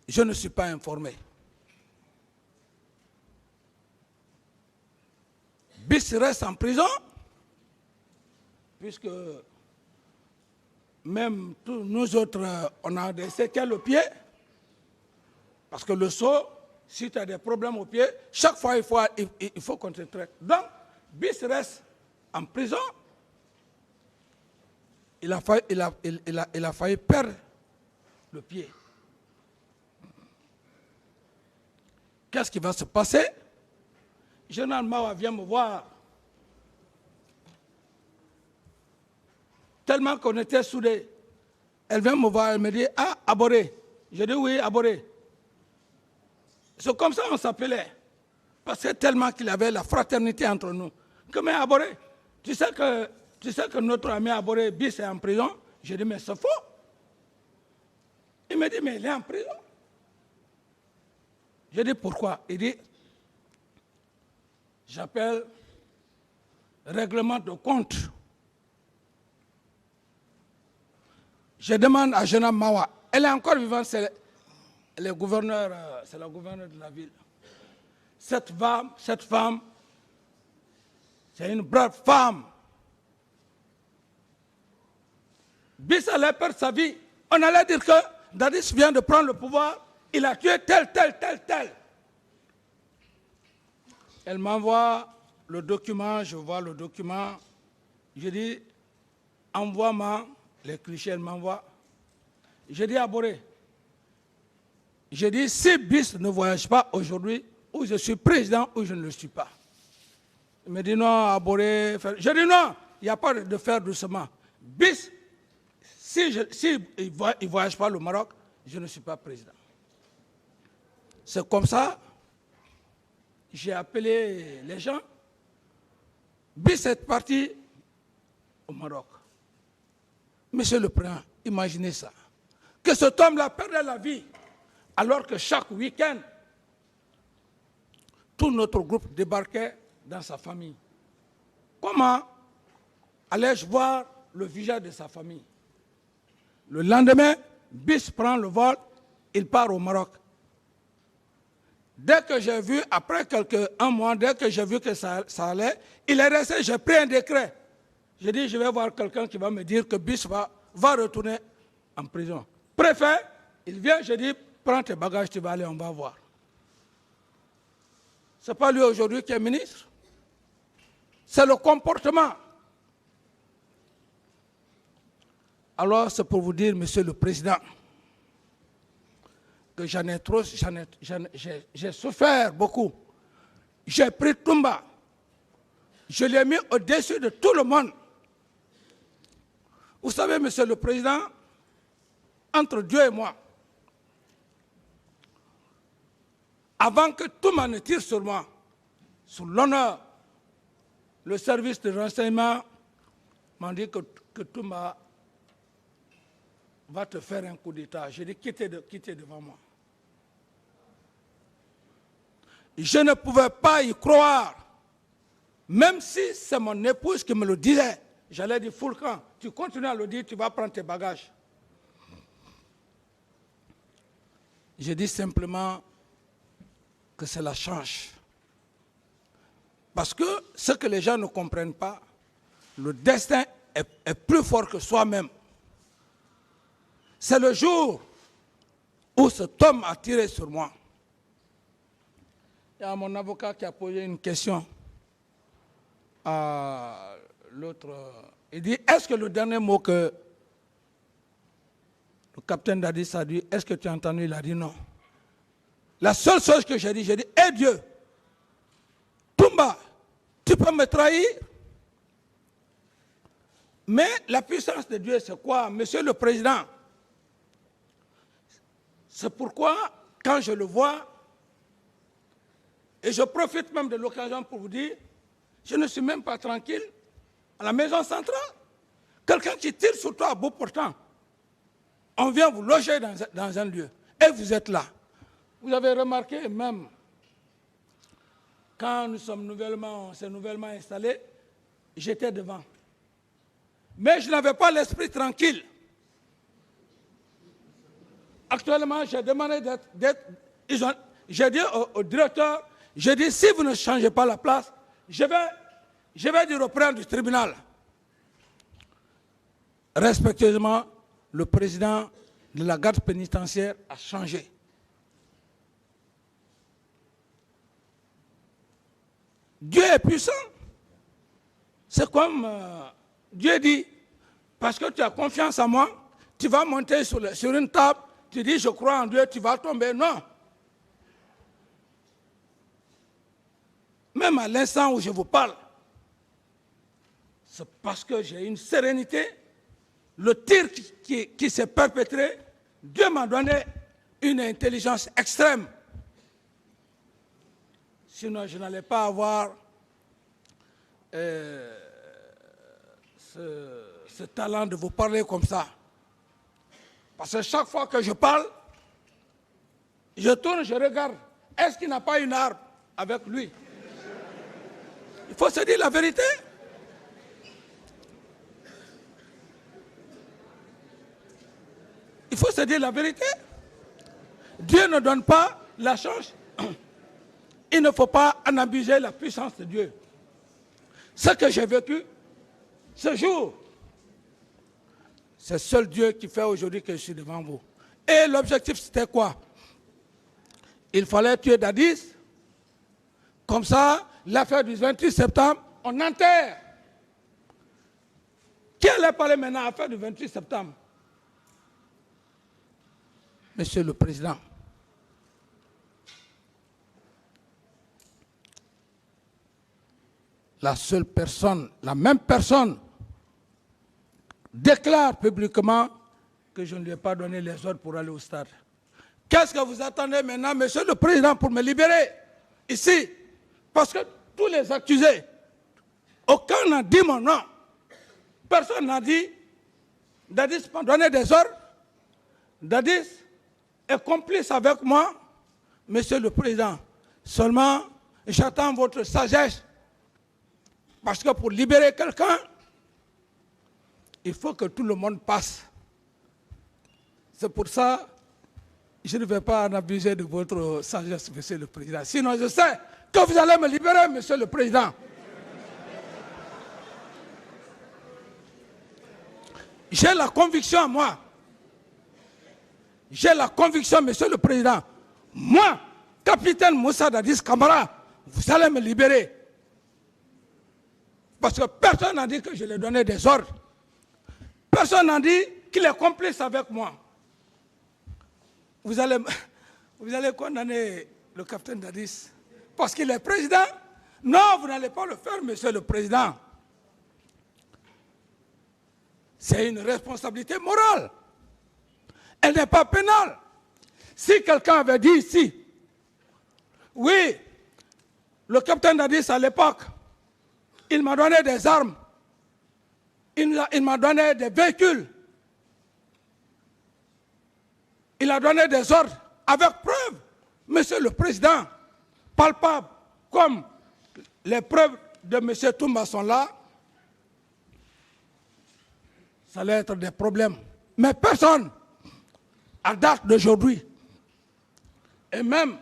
Je ne suis pas informé. Bis reste en prison, puisque même tous nous autres, on a des séquelles au pied, parce que le saut, si tu as des problèmes au pied, chaque fois il faut qu'on te traite. Donc, Bis reste en prison. Il a failli perdre le pied. Qu'est-ce qui va se passer? Général Mawa vient me voir. Tellement qu'on était soudés. Elle vient me voir, elle me dit, ah, Aboré. Je dis, oui, Aboré. C'est comme ça qu'on s'appelait. Parce que tellement qu'il y avait la fraternité entre nous. Que, mais Aboré, tu sais que notre ami Aboré Bis est en prison? Je dis, mais c'est faux. Il me dit, mais il est en prison. Je dis, pourquoi? Il dit, j'appelle règlement de compte. Je demande à Général Mawa, elle est encore vivante, c'est la gouverneure de la ville. Cette femme, c'est une brave femme. Bis allait perdre sa vie. On allait dire que Dadis vient de prendre le pouvoir, il a tué tel. Elle m'envoie le document, je vois le document. Je dis, envoie-moi les clichés, elle m'envoie. Je dis à Boré, je dis, si Bis ne voyage pas aujourd'hui, ou je suis président ou je ne le suis pas. Il me dit non, à Boré. Je dis non, il n'y a pas de faire doucement. Bis, si il ne voyage pas au Maroc, je ne suis pas président. C'est comme ça, j'ai appelé les gens. Bis est parti au Maroc. Monsieur le Président, imaginez ça. Que cet homme-là perdait la vie, alors que chaque week-end, tout notre groupe débarquait dans sa famille. Comment allais-je voir le visage de sa famille? Le lendemain, Bis prend le vol, il part au Maroc. Dès que j'ai vu, après un mois, dès que j'ai vu que ça allait, il est resté, j'ai pris un décret. J'ai dit, je vais voir quelqu'un qui va me dire que Bis va retourner en prison. Préfet, il vient, je dis, prends tes bagages, tu vas aller, on va voir. Ce n'est pas lui aujourd'hui qui est ministre. C'est le comportement. Alors, c'est pour vous dire, Monsieur le Président, que j'ai souffert beaucoup. J'ai pris Toumba. Je l'ai mis au-dessus de tout le monde. Vous savez, Monsieur le Président, entre Dieu et moi, avant que Toumba ne tire sur moi, sous l'honneur, le service de renseignement m'a dit que Toumba va te faire un coup d'État. J'ai dit, quittez devant moi. Je ne pouvais pas y croire. Même si c'est mon épouse qui me le disait, j'allais dire, Foulcan, tu continues à le dire, tu vas prendre tes bagages. J'ai dit simplement que c'est la chance. Parce que ce que les gens ne comprennent pas, le destin est plus fort que soi-même. C'est le jour où cet homme a tiré sur moi. Il y a mon avocat qui a posé une question à l'autre. Il dit, est-ce que le dernier mot que le capitaine Dadis a dit, est-ce que tu as entendu? Il a dit non. La seule chose que j'ai dit, hé Dieu, Toumba, tu peux me trahir? Mais la puissance de Dieu, c'est quoi, Monsieur le Président? C'est pourquoi, quand je le vois, et je profite même de l'occasion pour vous dire, je ne suis même pas tranquille à la maison centrale. Quelqu'un qui tire sur toi à bout portant, on vient vous loger dans un lieu, et vous êtes là. Vous avez remarqué même quand c'est nouvellement installé, j'étais devant. Mais je n'avais pas l'esprit tranquille. Actuellement, j'ai demandé d'être... J'ai dit au directeur, j'ai dit, si vous ne changez pas la place, je vais dire au président du tribunal. Respectueusement, le président de la garde pénitentiaire a changé. Dieu est puissant. C'est comme Dieu dit, parce que tu as confiance en moi, tu vas monter sur une table, tu dis je crois en Dieu, tu vas tomber. Non. Même à l'instant où je vous parle, c'est parce que j'ai une sérénité. Le tir qui s'est perpétré, Dieu m'a donné une intelligence extrême. Sinon, je n'allais pas avoir ce talent de vous parler comme ça. Parce que chaque fois que je parle, je tourne, je regarde. Est-ce qu'il n'a pas une arme avec lui? Il faut se dire la vérité. Il faut se dire la vérité. Dieu ne donne pas la chance. Il ne faut pas en abuser la puissance de Dieu. Ce que j'ai vécu, ce jour, c'est seul Dieu qui fait aujourd'hui que je suis devant vous. Et l'objectif, c'était quoi? Il fallait tuer Dadis. Comme ça, l'affaire du 28 septembre, on enterre. Qui allait parler maintenant à l'affaire du 28 septembre? Monsieur le Président, la seule personne, la même personne, déclare publiquement que je ne lui ai pas donné les ordres pour aller au stade. Qu'est-ce que vous attendez maintenant, Monsieur le Président, pour me libérer ici? Parce que tous les accusés, aucun n'a dit mon nom. Personne n'a dit Dadis m'a donné des ordres. Dadis est complice avec moi. Monsieur le Président, seulement j'attends votre sagesse. Parce que pour libérer quelqu'un, il faut que tout le monde passe. C'est pour ça que je ne vais pas en abuser de votre sagesse, Monsieur le Président. Sinon, je sais que vous allez me libérer, Monsieur le Président. J'ai la conviction à moi. J'ai la conviction, Monsieur le Président. Moi, capitaine Moussa Dadis Camara, vous allez me libérer. Parce que personne n'a dit que je lui ai donné des ordres. Personne n'a dit qu'il est complice avec moi. Vous allez condamner le capitaine Dadis parce qu'il est président? Non, vous n'allez pas le faire, Monsieur le Président. C'est une responsabilité morale. Elle n'est pas pénale. Si quelqu'un avait dit ici, oui, le capitaine Dadis à l'époque, il m'a donné des armes, il m'a donné des véhicules, il a donné des ordres avec preuve, Monsieur le Président, palpable, comme les preuves de M. Toumba sont là, ça allait être des problèmes. Mais personne, à date d'aujourd'hui, et même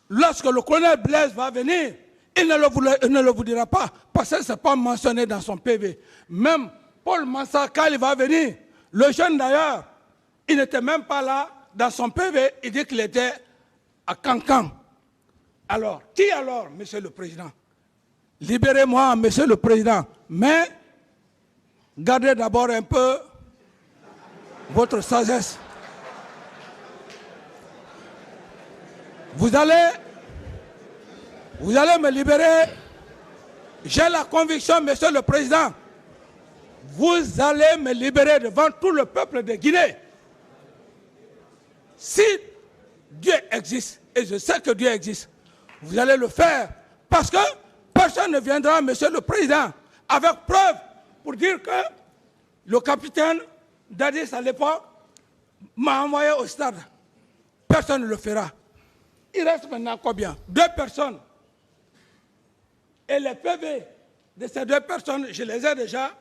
lorsque le colonel Blaise va venir, il ne le vous dira pas, parce que ce n'est pas mentionné dans son PV. Même Paul Mansaka, il va venir. Le jeune d'ailleurs, il n'était même pas là dans son PV, il dit qu'il était à Cancan. Alors, qui alors, Monsieur le Président? Libérez-moi, Monsieur le Président, mais gardez d'abord un peu votre sagesse. Vous allez me libérer. J'ai la conviction, Monsieur le Président, vous allez me libérer devant tout le peuple de Guinée. Si Dieu existe, et je sais que Dieu existe, vous allez le faire. Parce que personne ne viendra, Monsieur le Président, avec preuve pour dire que le capitaine Dadis à l'époque m'a envoyé au stade. Personne ne le fera. Il reste maintenant combien? 2 personnes. Et les PV de ces deux personnes, je les ai déjà,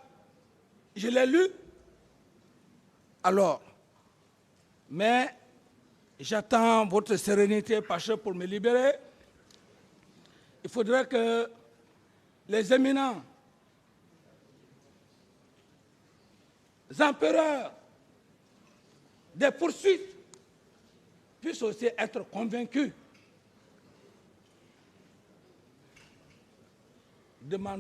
je les lus. Alors, mais j'attends votre sérénité, Pacha, pour me libérer. Il faudrait que les éminents empereurs des poursuites puissent aussi être convaincus de ma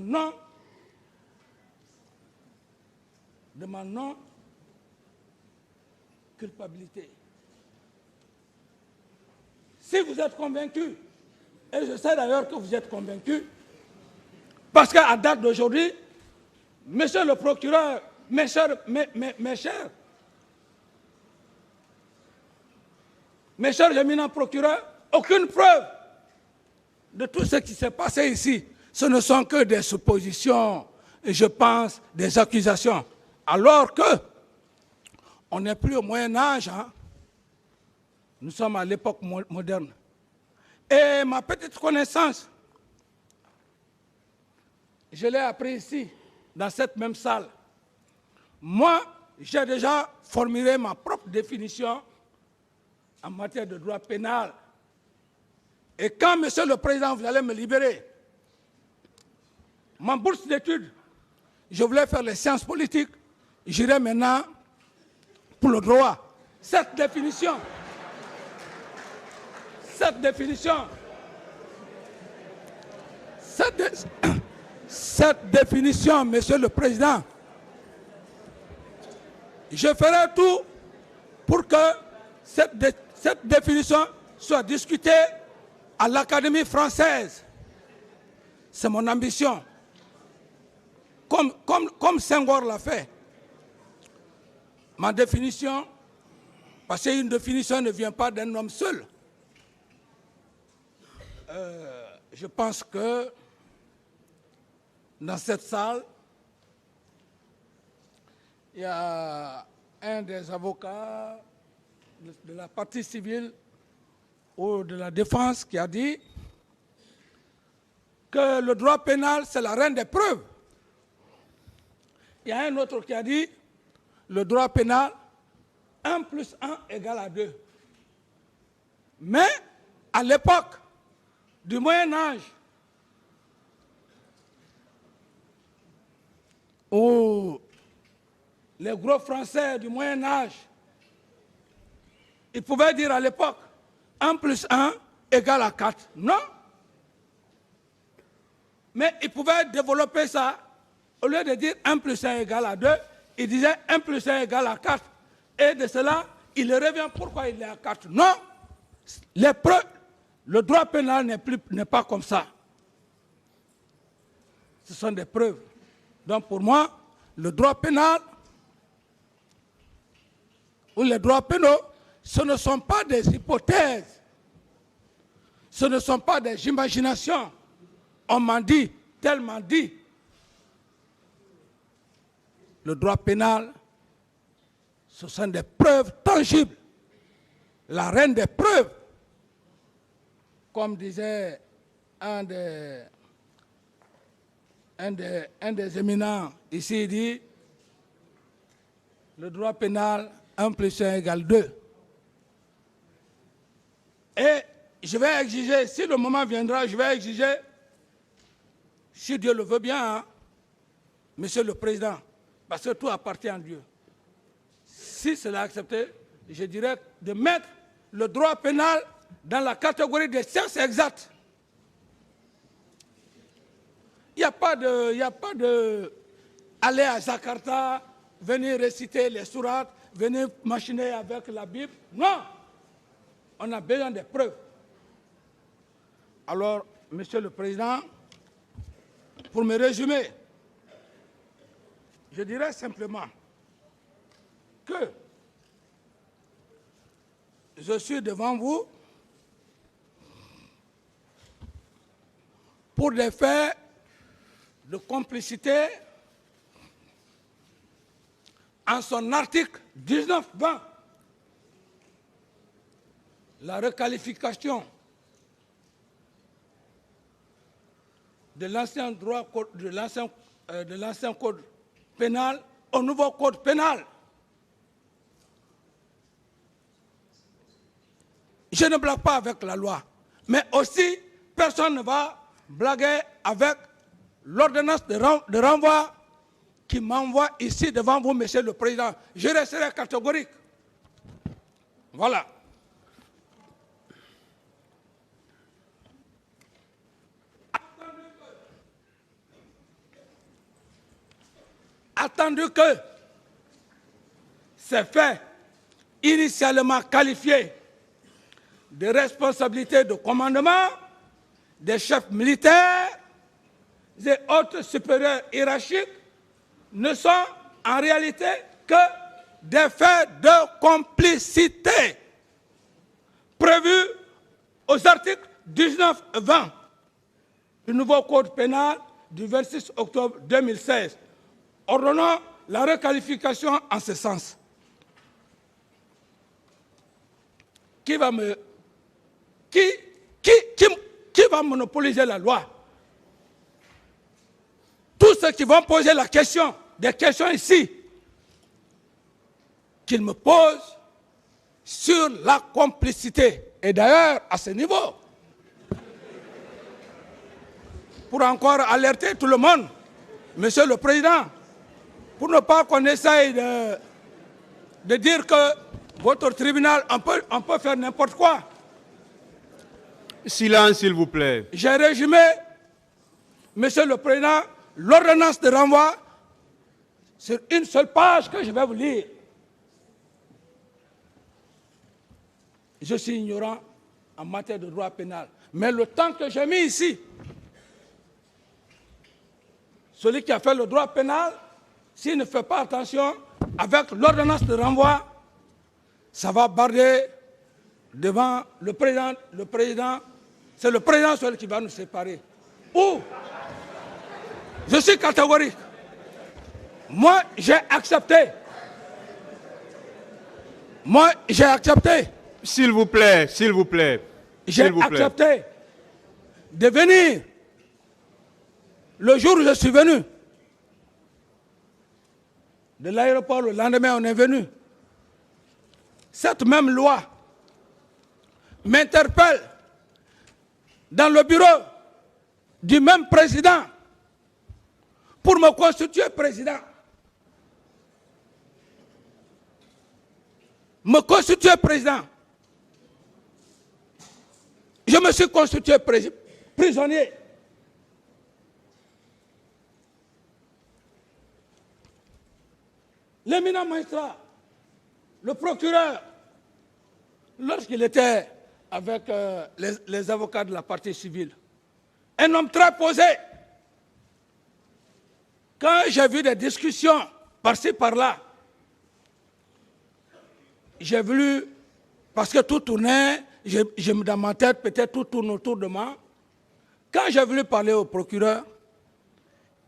non-culpabilité. Si vous êtes convaincus, et je sais d'ailleurs que vous êtes convaincus, parce qu'à date d'aujourd'hui, monsieur le procureur, mes chers éminents procureurs, aucune preuve de tout ce qui s'est passé ici. Ce ne sont que des suppositions, et je pense des accusations. Alors que on n'est plus au Moyen-Âge, hein? Nous sommes à l'époque moderne. Et ma petite connaissance, je l'ai appris ici, dans cette même salle. Moi, j'ai déjà formulé ma propre définition en matière de droit pénal. Et quand, monsieur le président, vous allez me libérer, ma bourse d'études, je voulais faire les sciences politiques, j'irai maintenant pour le droit. Cette définition, monsieur le président, je ferai tout pour que cette définition soit discutée à l'Académie française. C'est mon ambition. Comme Senghor l'a fait. Ma définition, parce qu'une définition ne vient pas d'un homme seul. Je pense que dans cette salle, il y a un des avocats de la partie civile ou de la défense qui a dit que le droit pénal, c'est la reine des preuves. Il y a un autre qui a dit le droit pénal, 1 plus 1 égale 2. Mais à l'époque du Moyen-Âge, où les gros Français du Moyen-Âge, ils pouvaient dire à l'époque 1 plus 1 égale 4. Non. Mais ils pouvaient développer ça. Au lieu de dire 1 plus 1 égale 2, ils disaient 1 plus 1 égale 4. Et de cela, il revient pourquoi il est à 4. Non. Les preuves, le droit pénal n'est pas comme ça. Ce sont des preuves. Donc pour moi, le droit pénal ou les droits pénaux, ce ne sont pas des hypothèses. Ce ne sont pas des imaginations. On m'en dit, tellement dit. Le droit pénal, ce sont des preuves tangibles. La reine des preuves. Comme disait un des éminents ici, il dit, le droit pénal, 1 plus 1 égale 2. Et je vais exiger, si le moment viendra, je vais exiger, si Dieu le veut bien, hein, Monsieur le Président, parce que tout appartient à Dieu. Si cela est accepté, je dirais de mettre le droit pénal dans la catégorie des sciences exactes. Il n'y a pas de aller à Jakarta, venir réciter les sourates, venir machiner avec la Bible. Non, on a besoin de preuves. Alors, Monsieur le Président, pour me résumer, je dirais simplement que je suis devant vous pour des faits de complicité en son article 19-20. La requalification de l'ancien droit, de l'ancien code pénal au nouveau code pénal. Je ne blague pas avec la loi, mais aussi personne ne va blaguer avec l'ordonnance de renvoi qui m'envoie ici devant vous, Monsieur le Président. Je resterai catégorique. Voilà. Attendu que ces faits initialement qualifiés de responsabilité de commandement des chefs militaires et autres supérieurs hiérarchiques ne sont en réalité que des faits de complicité prévus aux articles 19 et 20 du nouveau code pénal du 26 octobre 2016, ordonnant la requalification en ce sens. Qui va monopoliser la loi? Tous ceux qui vont poser des questions ici, qu'ils me posent sur la complicité. Et d'ailleurs, à ce niveau, pour encore alerter tout le monde, Monsieur le Président, pour ne pas qu'on essaye de dire que votre tribunal, on peut faire n'importe quoi. Silence, s'il vous plaît. J'ai résumé, Monsieur le Président, l'ordonnance de renvoi sur une seule page que je vais vous lire. Je suis ignorant en matière de droit pénal. Mais le temps que j'ai mis ici, celui qui a fait le droit pénal, s'il ne fait pas attention, avec l'ordonnance de renvoi, ça va barder devant le président. C'est le président seul qui va nous séparer. Ou, je suis catégorique. Moi, j'ai accepté. S'il vous plaît, s'il vous plaît. J'ai accepté de venir le jour où je suis venu. De l'aéroport, le lendemain, on est venu. Cette même loi m'interpelle dans le bureau du même président pour me constituer président. Me constituer président. Je me suis constitué prisonnier. L'éminent magistrat, le procureur, lorsqu'il était avec les avocats de la partie civile, un homme très posé. Quand j'ai vu des discussions par-ci, par-là, j'ai voulu, parce que tout tournait, dans ma tête, peut-être tout tourne autour de moi. Quand j'ai voulu parler au procureur,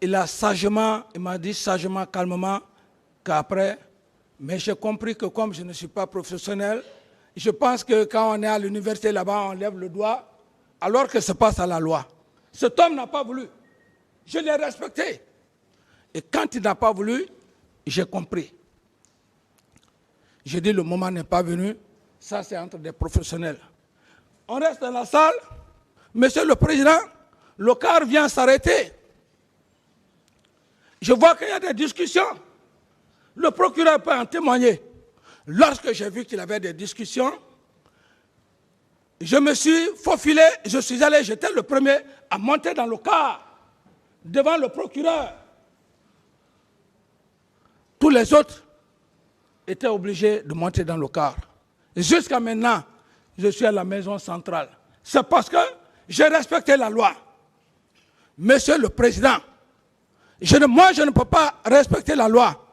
il m'a dit sagement, calmement, qu'après, mais j'ai compris que comme je ne suis pas professionnel, je pense que quand on est à l'université là-bas, on lève le doigt, alors que se passe à la loi. Cet homme n'a pas voulu. Je l'ai respecté. Et quand il n'a pas voulu, j'ai compris. J'ai dit, le moment n'est pas venu, ça c'est entre des professionnels. On reste dans la salle, Monsieur le Président, le car vient s'arrêter. Je vois qu'il y a des discussions. Le procureur peut en témoigner. Lorsque j'ai vu qu'il avait des discussions, je me suis faufilé, je suis allé, j'étais le premier à monter dans le car, devant le procureur. Tous les autres étaient obligés de monter dans le car. Jusqu'à maintenant, je suis à la maison centrale. C'est parce que j'ai respecté la loi. Monsieur le Président, moi je ne peux pas respecter la loi.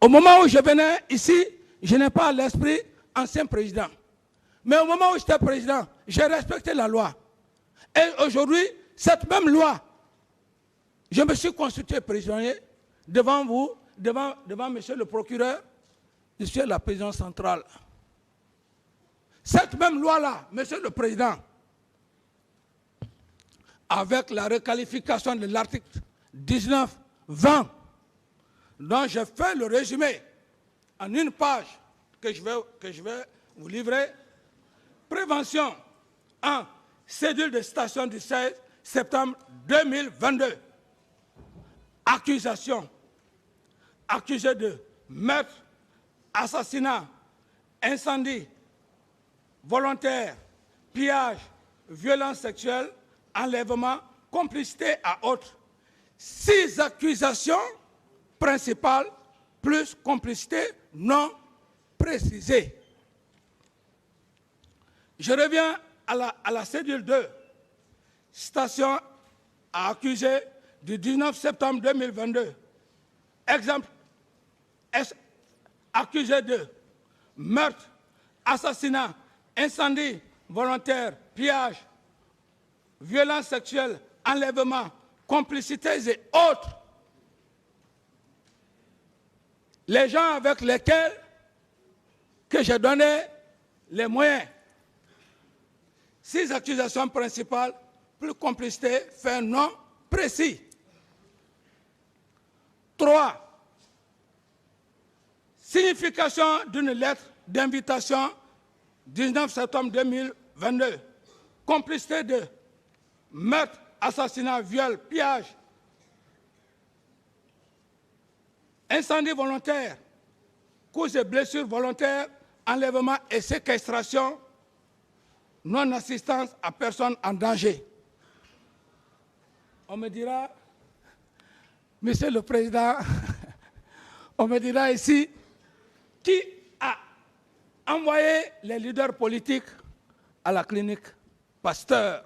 Au moment où je venais ici, je n'ai pas l'esprit ancien président. Mais au moment où j'étais président, j'ai respecté la loi. Et aujourd'hui, cette même loi, je me suis constitué prisonnier devant vous, devant monsieur le procureur, je suis à la prison centrale. Cette même loi-là, monsieur le président, avec la requalification de l'article 19-20, dont je fais le résumé en une page que je vais vous livrer. Prévention en cédule de station du 16 septembre 2022. Accusation. Accusé de meurtre, assassinat, incendie, volontaire, pillage, violence sexuelle, enlèvement, complicité à autres. 6 accusations principales plus complicité non précisée. Je reviens à la cédule 2. Station à accusé du 19 septembre 2022. Exemple, accusé de meurtre, assassinat, incendie volontaire, pillage, violence sexuelle, enlèvement, complicité et autres. Les gens avec lesquels que j'ai donné les moyens. 6 accusations principales, plus complicité, fait non précis. 3. Signification d'une lettre d'invitation 19 septembre 2022. Complicité de meurtre, assassinat, viol, pillage, incendie volontaire, causes et blessures volontaires, enlèvement et séquestration, non-assistance à personne en danger. On me dira, Monsieur le Président, on me dira ici, qui a envoyé les leaders politiques à la clinique Pasteur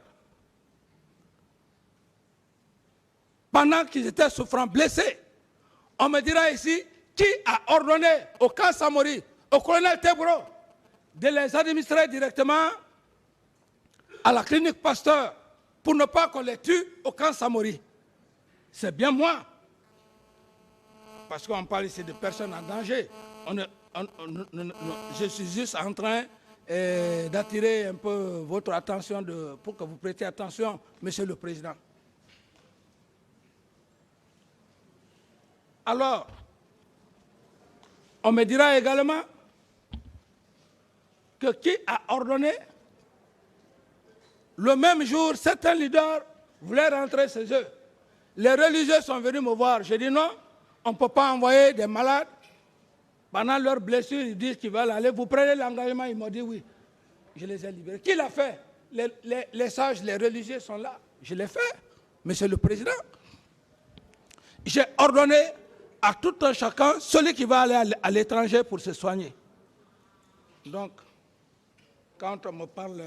pendant qu'ils étaient souffrants, blessés? On me dira ici, qui a ordonné au camp Samori, au colonel Tebro, de les administrer directement à la clinique Pasteur pour ne pas qu'on les tue au camp Samori? C'est bien moi. Parce qu'on parle ici de personnes en danger. Je suis juste en train d'attirer un peu votre attention pour que vous prêtiez attention, Monsieur le Président. Alors, on me dira également que qui a ordonné, le même jour, certains leaders voulaient rentrer chez eux. Les religieux sont venus me voir. J'ai dit non, on ne peut pas envoyer des malades. Pendant leurs blessures, ils disent qu'ils veulent aller. Vous prenez l'engagement, ils m'ont dit oui. Je les ai libérés. Qui l'a fait? Les sages, les religieux sont là. Je l'ai fait, Monsieur le Président. J'ai ordonné à tout un chacun, celui qui va aller à l'étranger pour se soigner. Donc, quand on me parle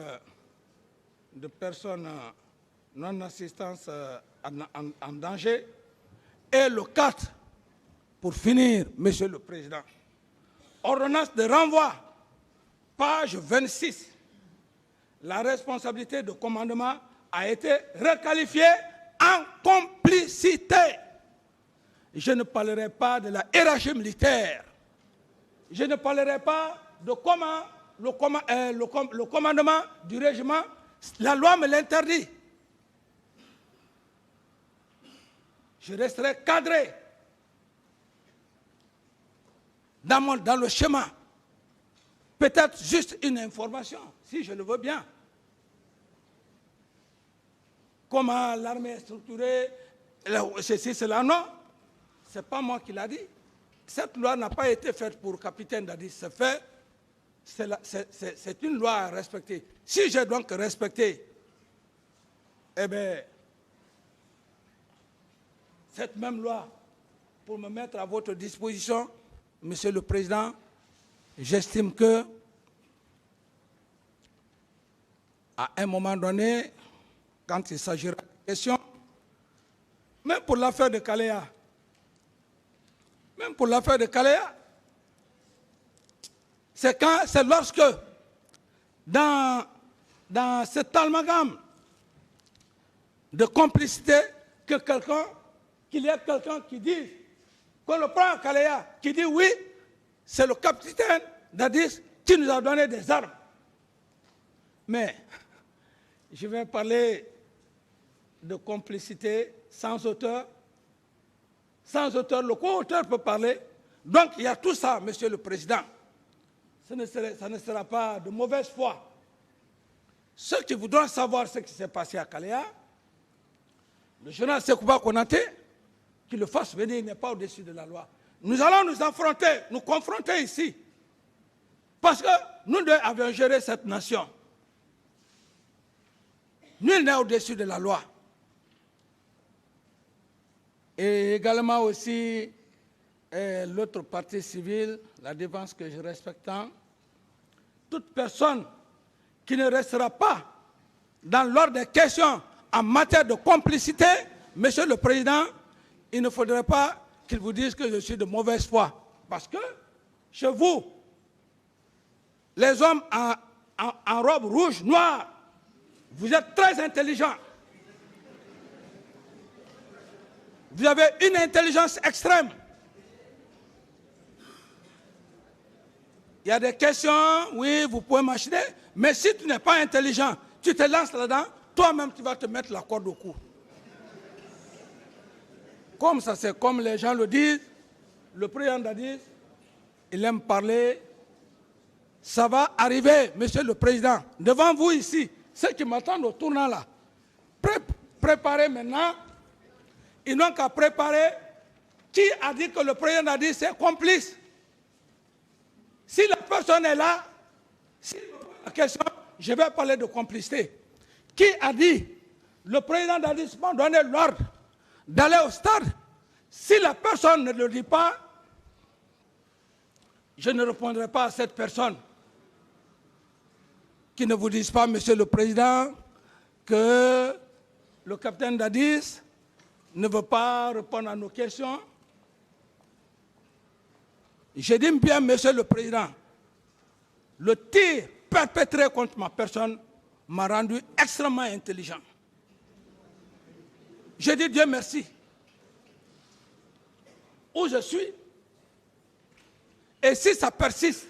de personnes non-assistance en danger, et le 4, pour finir, Monsieur le Président, ordonnance de renvoi, page 26, la responsabilité de commandement a été requalifiée en complicité. Je ne parlerai pas de la hiérarchie militaire. Je ne parlerai pas de comment le commandement du régiment, la loi me l'interdit. Je resterai cadré dans le schéma. Peut-être juste une information, si je le veux bien. Comment l'armée est structurée, ceci, cela, non. Ce n'est pas moi qui l'a dit. Cette loi n'a pas été faite pour le capitaine Dadis. C'est une loi à respecter. Si j'ai donc respecté, eh bien, cette même loi, pour me mettre à votre disposition, Monsieur le Président, j'estime que, à un moment donné, quand il s'agira de questions, même pour l'affaire de Kaléa, c'est lorsque, dans cet amalgame de complicité, qu'il y ait quelqu'un qui dise, qu'on le prend à Kaléa, qui dit oui, c'est le capitaine Dadis qui nous a donné des armes. Mais je vais parler de complicité sans auteur. Sans auteur, le co-auteur peut parler. Donc il y a tout ça, Monsieur le Président. Ça ne sera pas de mauvaise foi. Ceux qui voudront savoir ce qui s'est passé à Kalea, le général Sekouba Konaté, qu'il le fasse venir, il n'est pas au-dessus de la loi. Nous allons nous affronter, nous confronter ici. Parce que nous deux avions géré cette nation. Nul n'est au-dessus de la loi. Et également aussi l'autre partie civile, la défense que je respecte tant, toute personne qui ne restera pas dans l'ordre des questions en matière de complicité, Monsieur le Président, il ne faudrait pas qu'il vous dise que je suis de mauvaise foi. Parce que chez vous, les hommes en robe rouge, noire, vous êtes très intelligents. Vous avez une intelligence extrême. Il y a des questions, oui, vous pouvez machiner, mais si tu n'es pas intelligent, tu te lances là-dedans, toi-même tu vas te mettre la corde au cou. Comme ça, c'est comme les gens le disent, le président Dadis, il aime parler. Ça va arriver, Monsieur le Président, devant vous ici, ceux qui m'attendent au tournant là. Préparez maintenant. Ils n'ont qu'à préparer. Qui a dit que le président Dadis c'est complice? Si la personne est là, si la question, je vais parler de complicité. Qui a dit le président Dadis m'a donné l'ordre d'aller au stade? Si la personne ne le dit pas, je ne répondrai pas à cette personne. Qui ne vous dise pas, Monsieur le Président, que le capitaine Dadis ne veut pas répondre à nos questions. Je dis bien, Monsieur le Président, le tir perpétré contre ma personne m'a rendu extrêmement intelligent. Je dis Dieu merci. Où je suis, et si ça persiste,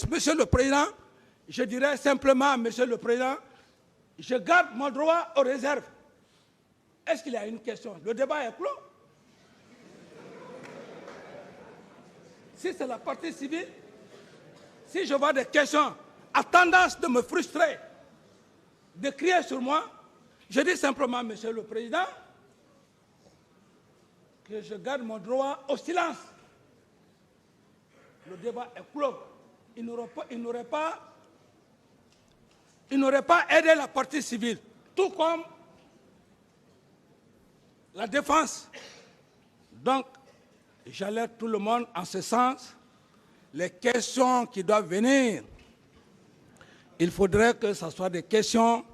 Monsieur le Président, je dirais simplement, Monsieur le Président, je garde mon droit aux réserves. Est-ce qu'il y a une question? Le débat est clos. Si c'est la partie civile, si je vois des questions à tendance de me frustrer, de crier sur moi, je dis simplement, Monsieur le Président, que je garde mon droit au silence. Le débat est clos. Il n'aurait pas aidé la partie civile, tout comme la défense. Donc, j'alerte tout le monde en ce sens. Les questions qui doivent venir, il faudrait que ce soit des questions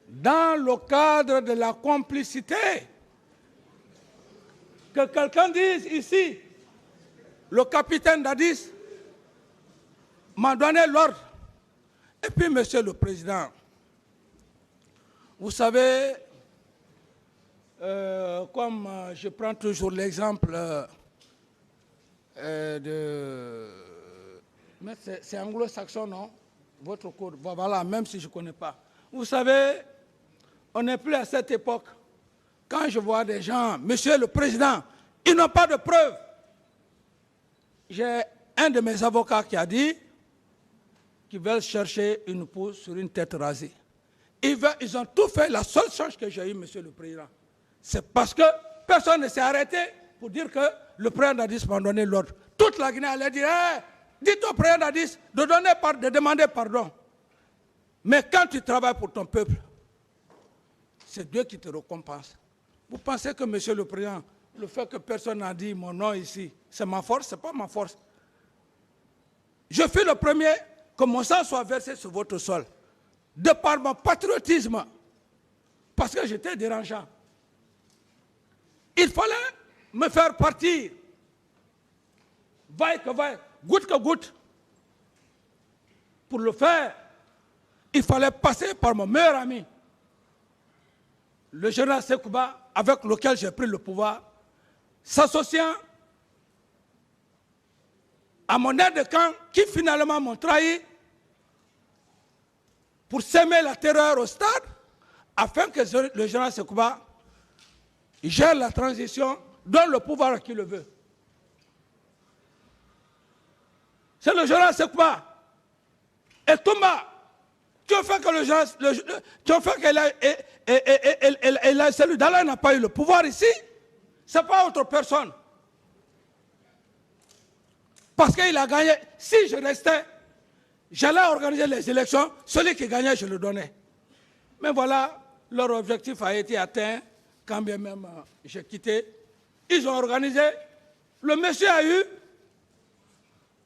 dans le cadre de la complicité. Que quelqu'un dise ici, le capitaine Dadis m'a donné l'ordre. Et puis, Monsieur le Président, vous savez, comme je prends toujours l'exemple mais c'est anglo-saxon, non? Votre code, voilà, même si je ne connais pas. Vous savez, on n'est plus à cette époque. Quand je vois des gens, Monsieur le Président, ils n'ont pas de preuves. J'ai un de mes avocats qui a dit qu'ils veulent chercher une pousse sur une tête rasée. Ils ont tout fait. La seule chose que j'ai eue, Monsieur le Président, c'est parce que personne ne s'est arrêté pour dire que le président Dadis m'a donné l'ordre. Toute la Guinée allait dire, hey, dites au président Dadis de demander pardon. Mais quand tu travailles pour ton peuple, c'est Dieu qui te récompense. Vous pensez que, Monsieur le Président, le fait que personne n'a dit mon nom ici, c'est ma force? Ce n'est pas ma force. Je fus le premier que mon sang soit versé sur votre sol, de par mon patriotisme, parce que j'étais dérangeant. Il fallait me faire partir, vaille que vaille, goutte que goutte. Pour le faire, il fallait passer par mon meilleur ami, le général Sekouba, avec lequel j'ai pris le pouvoir, s'associant à mon aide de camp qui finalement m'ont trahi pour s'aimer la terreur au stade, afin que le général Sekouba gère la transition, donne le pouvoir à qui le veut. C'est le général Sekouba et Toumba qui ont fait que le général, qui ont fait que celui d'Allah n'a pas eu le pouvoir ici. Ce n'est pas autre personne. Parce qu'il a gagné. Si je restais, j'allais organiser les élections. Celui qui gagnait, je le donnais. Mais voilà, leur objectif a été atteint. Quand bien même j'ai quitté, ils ont organisé. Le monsieur a eu,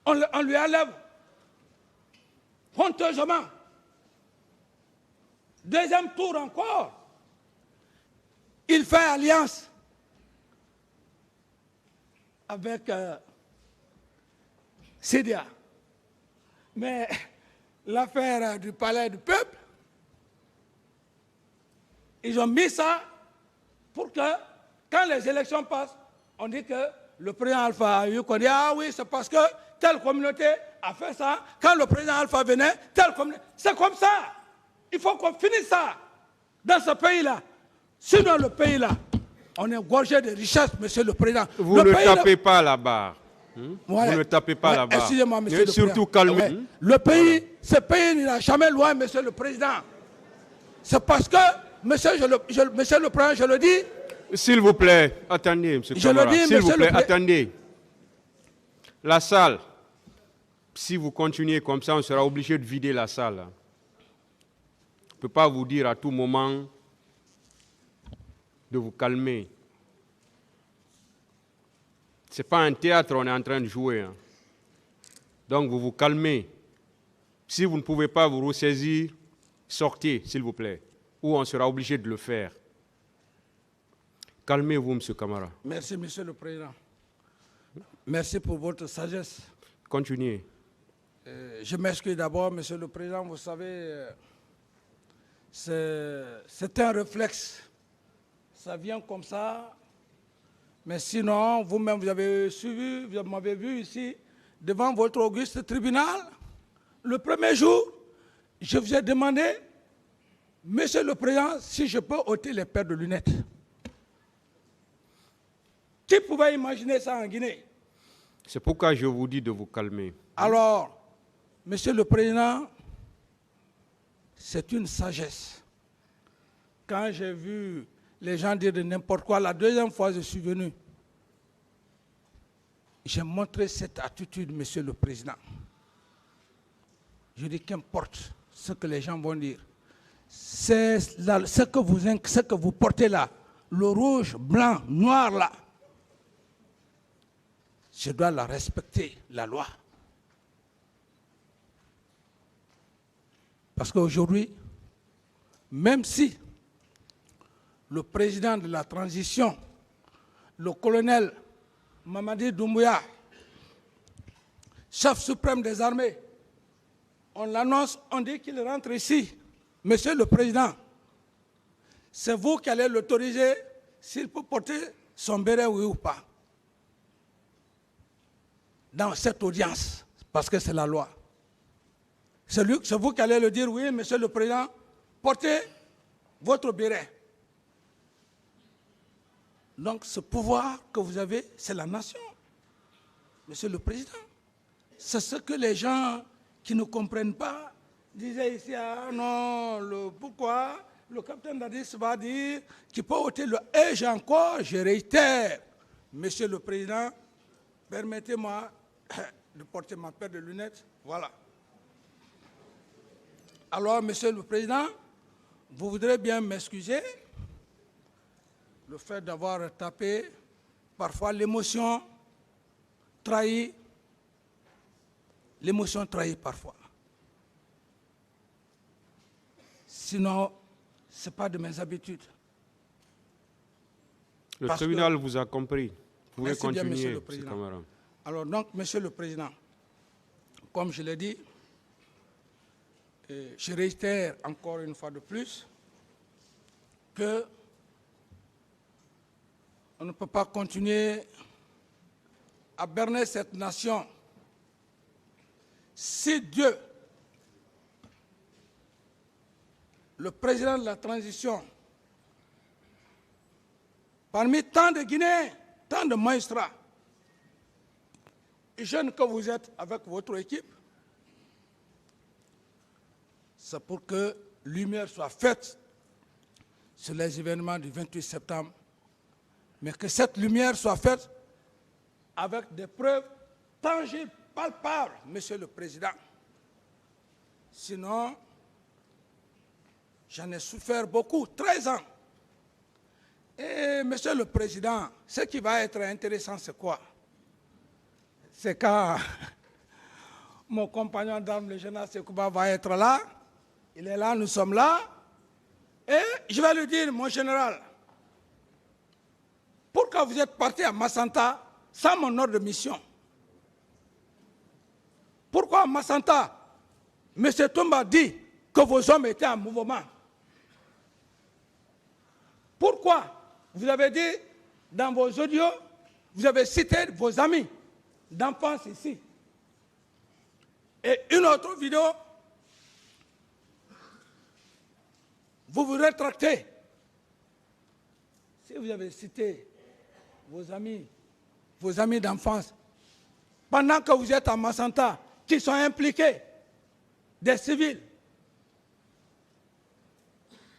on lui enlève honteusement. Deuxième tour encore. Il fait alliance avec Sidia. Mais l'affaire du palais du peuple, ils ont mis ça pour que, quand les élections passent, on dit que le président Alpha a eu qu'on dit ah oui, c'est parce que telle communauté a fait ça. Quand le président Alpha venait, telle communauté. C'est comme ça. Il faut qu'on finisse ça dans ce pays-là. Sinon, le pays-là, on est gorgé de richesses, monsieur le président. Vous ne tapez pas la barre. Ouais. Vous ne tapez pas la barre. Excusez-moi, monsieur le président. Surtout calmez. Le pays, ce pays n'ira jamais loin, monsieur le président. C'est parce que, monsieur le président, je le dis. S'il vous plaît, attendez, monsieur Camara. S'il vous plaît, attendez. La salle, si vous continuez comme ça, on sera obligé de vider la salle. Je ne peux pas vous dire à tout moment de vous calmer. Ce n'est pas un théâtre, on est en train de jouer. Donc vous vous calmez. Si vous ne pouvez pas vous ressaisir, sortez, s'il vous plaît, ou on sera obligé de le faire. Calmez-vous, monsieur Camara. Merci, monsieur le président. Merci pour votre sagesse. Continuez. Je m'excuse d'abord, monsieur le président. Vous savez, c'est un réflexe. Ça vient comme ça. Mais sinon, vous-même, vous avez suivi, vous m'avez vu ici, devant votre auguste tribunal. Le premier jour, je vous ai demandé, monsieur le président, si je peux ôter les paires de lunettes. Qui pouvait imaginer ça en Guinée? C'est pourquoi je vous dis de vous calmer. Alors, monsieur le président, c'est une sagesse. Quand j'ai vu les gens dire de n'importe quoi, la deuxième fois je suis venu, j'ai montré cette attitude, monsieur le président. Je dis qu'importe ce que les gens vont dire. C'est ce que vous portez là, le rouge, blanc, noir là. Je dois la respecter, la loi. Parce qu'aujourd'hui, même si le président de la transition, le colonel Mamadi Doumbouya, chef suprême des armées, on l'annonce, on dit qu'il rentre ici. Monsieur le président, c'est vous qui allez l'autoriser s'il peut porter son béret, oui ou pas. Dans cette audience, parce que c'est la loi. C'est vous qui allez le dire, oui, monsieur le président, portez votre béret. Donc ce pouvoir que vous avez, c'est la nation, monsieur le président. C'est ce que les gens qui ne comprennent pas disaient ici, ah non, pourquoi le capitaine Dadis va dire qu'il peut ôter le... Et je réitère, monsieur le président, permettez-moi de porter ma paire de lunettes. Voilà. Alors, monsieur le président, vous voudrez bien m'excuser le fait d'avoir tapé, parfois l'émotion trahit parfois. Sinon, ce n'est pas de mes habitudes. Le tribunal vous a compris. Vous pouvez continuer, bien, monsieur le président. Alors donc, monsieur le président, comme je l'ai dit, je réitère encore une fois de plus que on ne peut pas continuer à berner cette nation. Si Dieu le président de la transition, parmi tant de Guinéens, tant de magistrats, jeunes que vous êtes avec votre équipe, c'est pour que lumière soit faite sur les événements du 28 septembre, mais que cette lumière soit faite avec des preuves tangibles, palpables, Monsieur le Président. Sinon, j'en ai souffert beaucoup, 13 ans. Et Monsieur le Président, ce qui va être intéressant, c'est quoi? C'est quand mon compagnon d'armes, le général Sekouba, va être là. Il est là, nous sommes là. Et je vais lui dire, mon général, pourquoi vous êtes parti à Massanta sans mon ordre de mission? Pourquoi à Massanta, M. Toumba dit que vos hommes étaient en mouvement? Pourquoi vous avez dit dans vos audios, vous avez cité vos amis d'enfance ici? Et une autre vidéo, vous vous rétractez. Si vous avez cité vos amis d'enfance, pendant que vous êtes à Massanta, qui sont impliqués, des civils,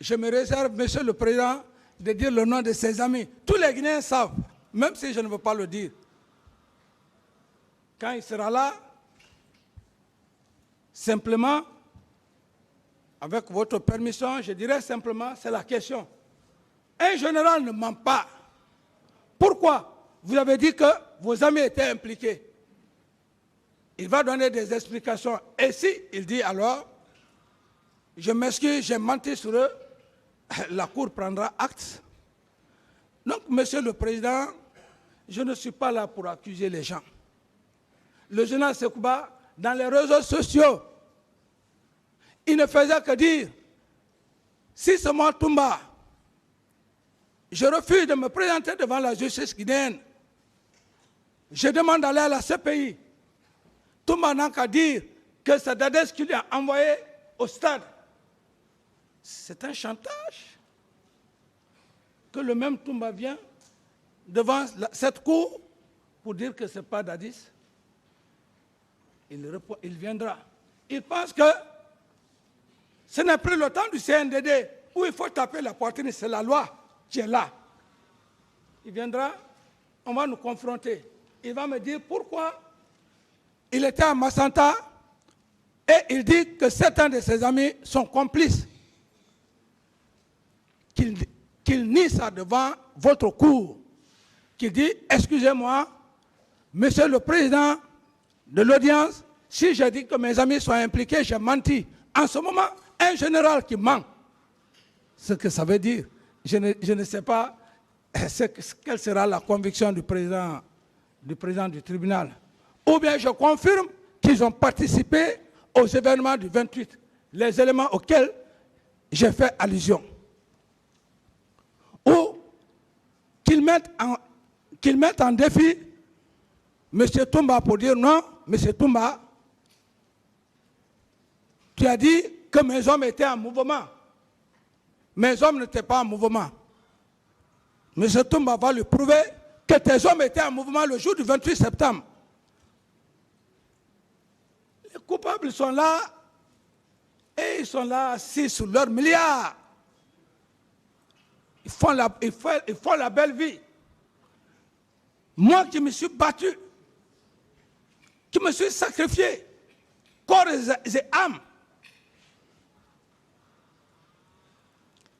je me réserve, Monsieur le Président, de dire le nom de ses amis. Tous les Guinéens savent, même si je ne veux pas le dire. Quand il sera là, simplement, avec votre permission, je dirais simplement, c'est la question. Un général ne ment pas. Pourquoi vous avez dit que vos amis étaient impliqués? Il va donner des explications. Et si il dit alors, je m'excuse, j'ai menti sur eux, la Cour prendra acte. Donc, Monsieur le Président, je ne suis pas là pour accuser les gens. Le général Sekouba, dans les réseaux sociaux, il ne faisait que dire, si c'est moi Toumba, je refuse de me présenter devant la justice guinéenne. Je demande d'aller à la CPI. Toumba n'a qu'à dire que c'est Dadès qui lui a envoyé au stade. C'est un chantage. Que le même Toumba vient devant cette cour pour dire que ce n'est pas Dadis. Il viendra. Il pense que ce n'est plus le temps du CNDD où il faut taper la poitrine, c'est la loi qui est là. Il viendra, on va nous confronter. Il va me dire pourquoi il était à Massanta et il dit que certains de ses amis sont complices. Qu'il nie ça devant votre cour. Qu'il dit, excusez-moi, Monsieur le Président de l'audience, si j'ai dit que mes amis sont impliqués, j'ai menti. En ce moment, un général qui ment, ce que ça veut dire, je ne sais pas quelle sera la conviction du président du tribunal. Ou bien je confirme qu'ils ont participé aux événements du 28, les éléments auxquels j'ai fait allusion. Ou qu'ils mettent en défi M. Toumba pour dire non, M. Toumba, tu as dit que mes hommes étaient en mouvement. Mes hommes n'étaient pas en mouvement. M. Toumba va lui prouver que tes hommes étaient en mouvement le jour du 28 septembre. Les coupables sont là et ils sont là assis sur leurs milliards. Ils font la belle vie. Moi qui me suis battu, qui me suis sacrifié, corps et âme,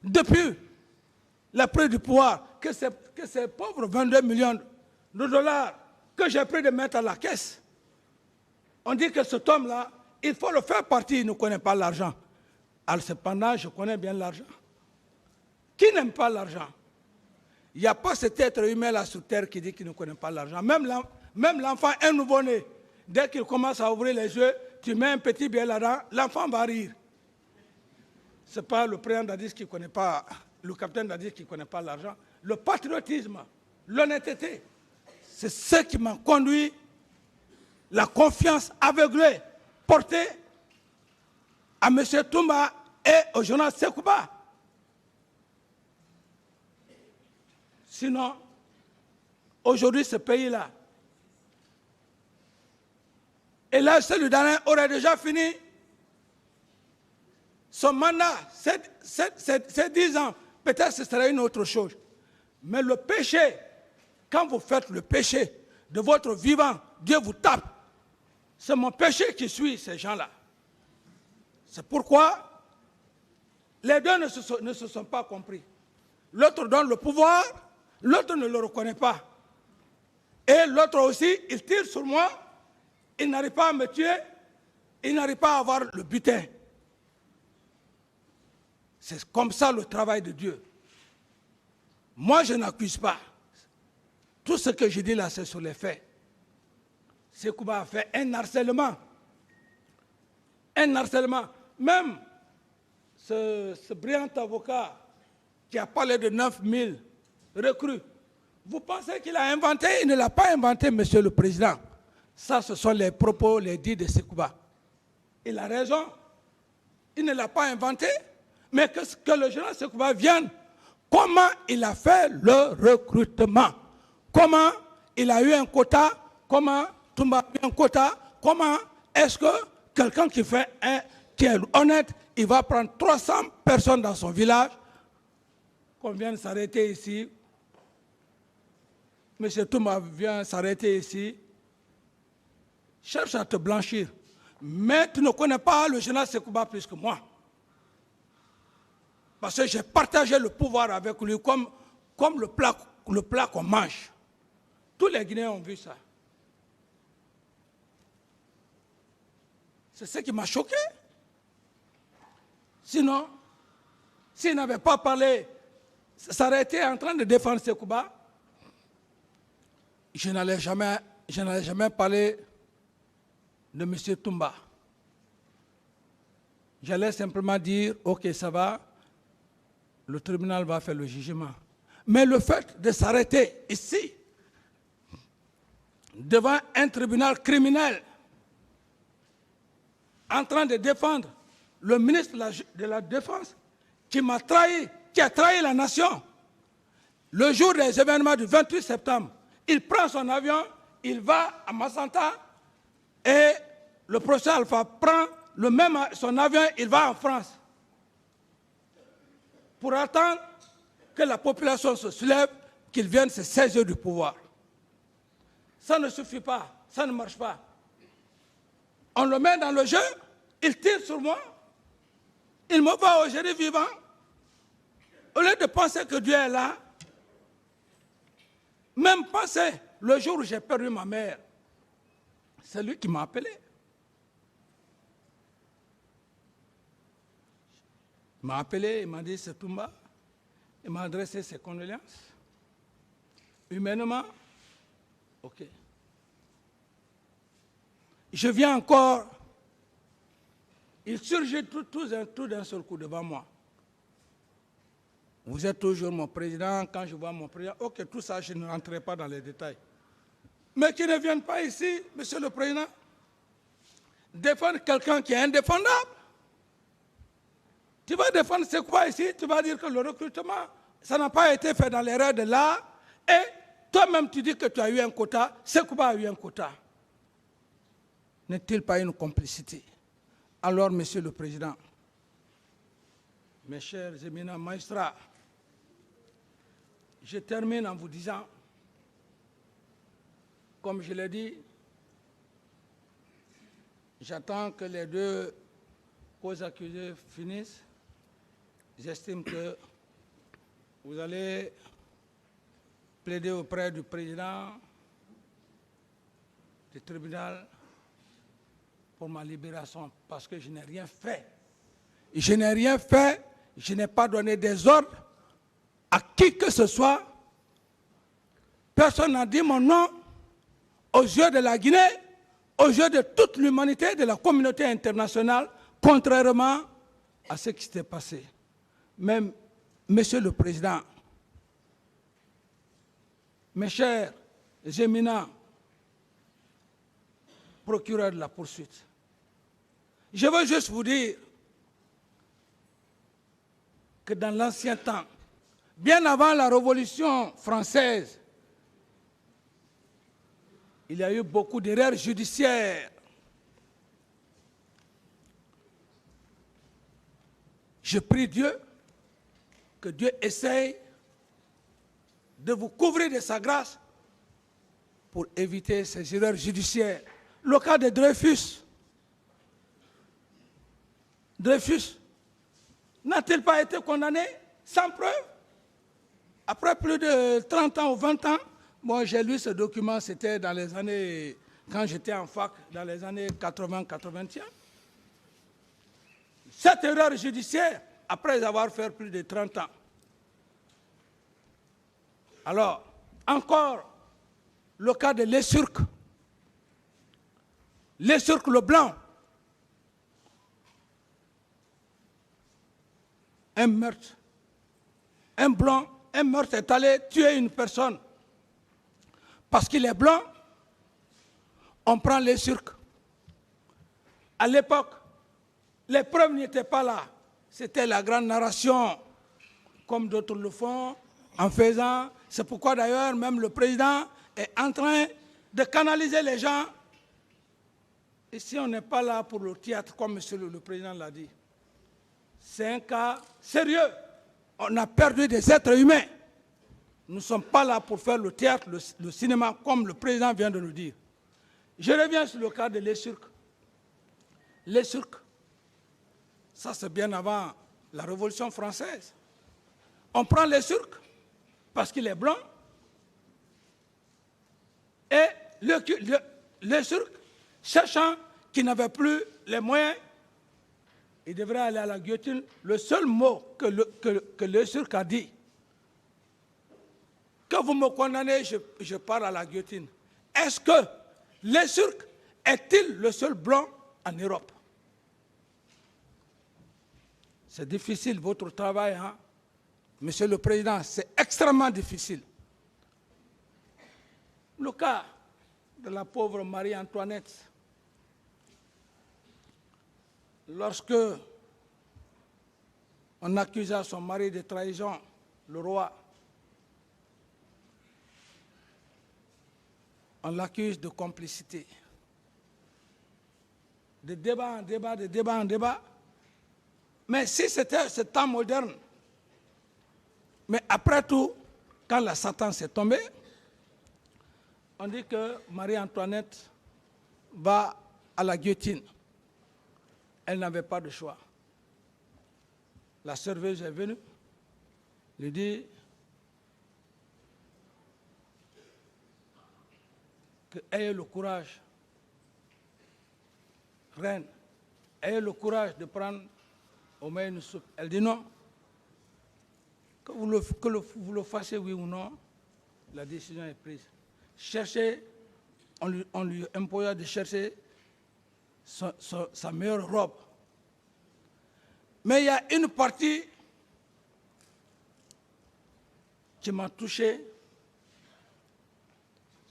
depuis la prise du pouvoir, que ces pauvres 22 millions de dollars que j'ai pris de mettre à la caisse, on dit que cet homme-là, il faut le faire partir, il ne connaît pas l'argent. Alors cependant, je connais bien l'argent. Qui n'aime pas l'argent? Il n'y a pas cet être humain-là sur terre qui dit qu'il ne connaît pas l'argent. Même l'enfant, un nouveau-né, dès qu'il commence à ouvrir les yeux, tu mets un petit billet là-dedans, l'enfant va rire. Ce n'est pas le président Dadis qui ne connaît pas, le capitaine Dadis qui ne connaît pas l'argent. Le patriotisme, l'honnêteté, c'est ce qui m'a conduit, la confiance aveuglée portée à M. Toumba et au journal Sekouba. Sinon, aujourd'hui, ce pays-là, et là, celui d'Alain aurait déjà fini son mandat, c'est 10 ans. Peut-être ce serait une autre chose. Mais le péché, quand vous faites le péché de votre vivant, Dieu vous tape. C'est mon péché qui suit ces gens-là. C'est pourquoi les deux ne se sont pas compris. L'autre donne le pouvoir, l'autre ne le reconnaît pas. Et l'autre aussi, il tire sur moi, il n'arrive pas à me tuer, il n'arrive pas à avoir le butin. C'est comme ça le travail de Dieu. Moi, je n'accuse pas. Tout ce que je dis là, c'est sur les faits. Sekouba a fait un harcèlement. Un harcèlement. Même ce brillant avocat qui a parlé de 9000 recrues, vous pensez qu'il a inventé? Il ne l'a pas inventé, Monsieur le Président. Ça, ce sont les propos, les dits de Sekouba. Il a raison. Il ne l'a pas inventé. Mais que le général Sekouba vienne, comment il a fait le recrutement? Comment il a eu un quota? Comment Toumba a eu un quota? Comment est-ce que quelqu'un qui est honnête, il va prendre 300 personnes dans son village, qu'on vienne s'arrêter ici, M. Toumba vient s'arrêter ici, cherche à te blanchir. Mais tu ne connais pas le général Sekouba plus que moi. Parce que j'ai partagé le pouvoir avec lui comme le plat qu'on mange. Tous les Guinéens ont vu ça. C'est ce qui m'a choqué. Sinon, s'il n'avait pas parlé, s'arrêter en train de défendre Sekouba, je n'allais jamais parler de M. Toumba. J'allais simplement dire, ok, ça va, le tribunal va faire le jugement. Mais le fait de s'arrêter ici, devant un tribunal criminel, en train de défendre le ministre de la Défense, qui m'a trahi, qui a trahi la nation, le jour des événements du 28 septembre, il prend son avion, il va à Massanta, et le professeur Alpha prend son avion, il va en France, pour attendre que la population se soulève, qu'ils viennent se saisir du pouvoir. Ça ne suffit pas, ça ne marche pas. On le met dans le jeu, il tire sur moi, il me voit aujourd'hui vivant. Au lieu de penser que Dieu est là, même penser le jour où j'ai perdu ma mère, c'est lui qui m'a appelé. Il m'a appelé, il m'a dit c'est Toumba. Il m'a adressé ses condoléances. Humainement, ok. Je viens encore, il surgit tout d'un seul coup devant moi. Vous êtes toujours mon président, quand je vois mon président, ok, tout ça, je ne rentrerai pas dans les détails. Mais qu'ils ne viennent pas ici, Monsieur le Président, défendre quelqu'un qui est indéfendable. Tu vas défendre c'est quoi ici? Tu vas dire que le recrutement, ça n'a pas été fait dans les règles de l'art. Et toi-même, tu dis que tu as eu un quota. Sekouba a eu un quota. N'est-il pas une complicité? Alors, Monsieur le Président, mes chers éminents magistrats, je termine en vous disant, comme je l'ai dit, j'attends que les deux causes accusées finissent. J'estime que vous allez plaider auprès du président du tribunal pour ma libération parce que je n'ai rien fait. Je n'ai rien fait, je n'ai pas donné des ordres à qui que ce soit. Personne n'a dit mon nom aux yeux de la Guinée, aux yeux de toute l'humanité, de la communauté internationale, contrairement à ce qui s'était passé. Même, Monsieur le Président, mes chers éminents procureurs de la poursuite, je veux juste vous dire que dans l'ancien temps, bien avant la Révolution française, il y a eu beaucoup d'erreurs judiciaires. Je prie Dieu que Dieu essaye de vous couvrir de sa grâce pour éviter ces erreurs judiciaires. Le cas de Dreyfus. Dreyfus n'a-t-il pas été condamné sans preuve? Après plus de 30 ans ou 20 ans, moi j'ai lu ce document, c'était dans les années, quand j'étais en fac, dans les années 80-81. Cette erreur judiciaire, après avoir fait plus de 30 ans. Alors, encore, le cas de Lesurque. Lesurque le Blanc. Un meurtre. Un blanc, un meurtre est allé tuer une personne. Parce qu'il est blanc, on prend Lesurque. À l'époque, les preuves n'étaient pas là. C'était la grande narration, comme d'autres le font, en faisant. C'est pourquoi d'ailleurs, même le président est en train de canaliser les gens. Ici, on n'est pas là pour le théâtre, comme monsieur le président l'a dit. C'est un cas sérieux. On a perdu des êtres humains. Nous ne sommes pas là pour faire le théâtre, le cinéma, comme le président vient de le dire. Je reviens sur le cas de Lesurque. Lesurque, ça c'est bien avant la Révolution française. On prend Lesurque parce qu'il est blanc et Lesurque, sachant qu'il n'avait plus les moyens, il devrait aller à la guillotine. Le seul mot que Lesurque a dit, que vous me condamnez, je pars à la guillotine. Est-ce que Lesurque est-il le seul blanc en Europe? C'est difficile votre travail, hein? Monsieur le Président, c'est extrêmement difficile. Le cas de la pauvre Marie-Antoinette, lorsque on accusa son mari de trahison, le roi, on l'accuse de complicité. De débat en débat, de débat en débat. Mais si c'était ce temps moderne, mais après tout, quand la Satan s'est tombé, on dit que Marie-Antoinette va à la guillotine. Elle n'avait pas de choix. La serveuse est venue, lui dit qu'ayez le courage, reine, ayez le courage de prendre au moins une soupe. Elle dit non. Que vous le fassiez, oui ou non, la décision est prise. Cherchez, on lui imposa de chercher sa meilleure robe. Mais il y a une partie qui m'a touché.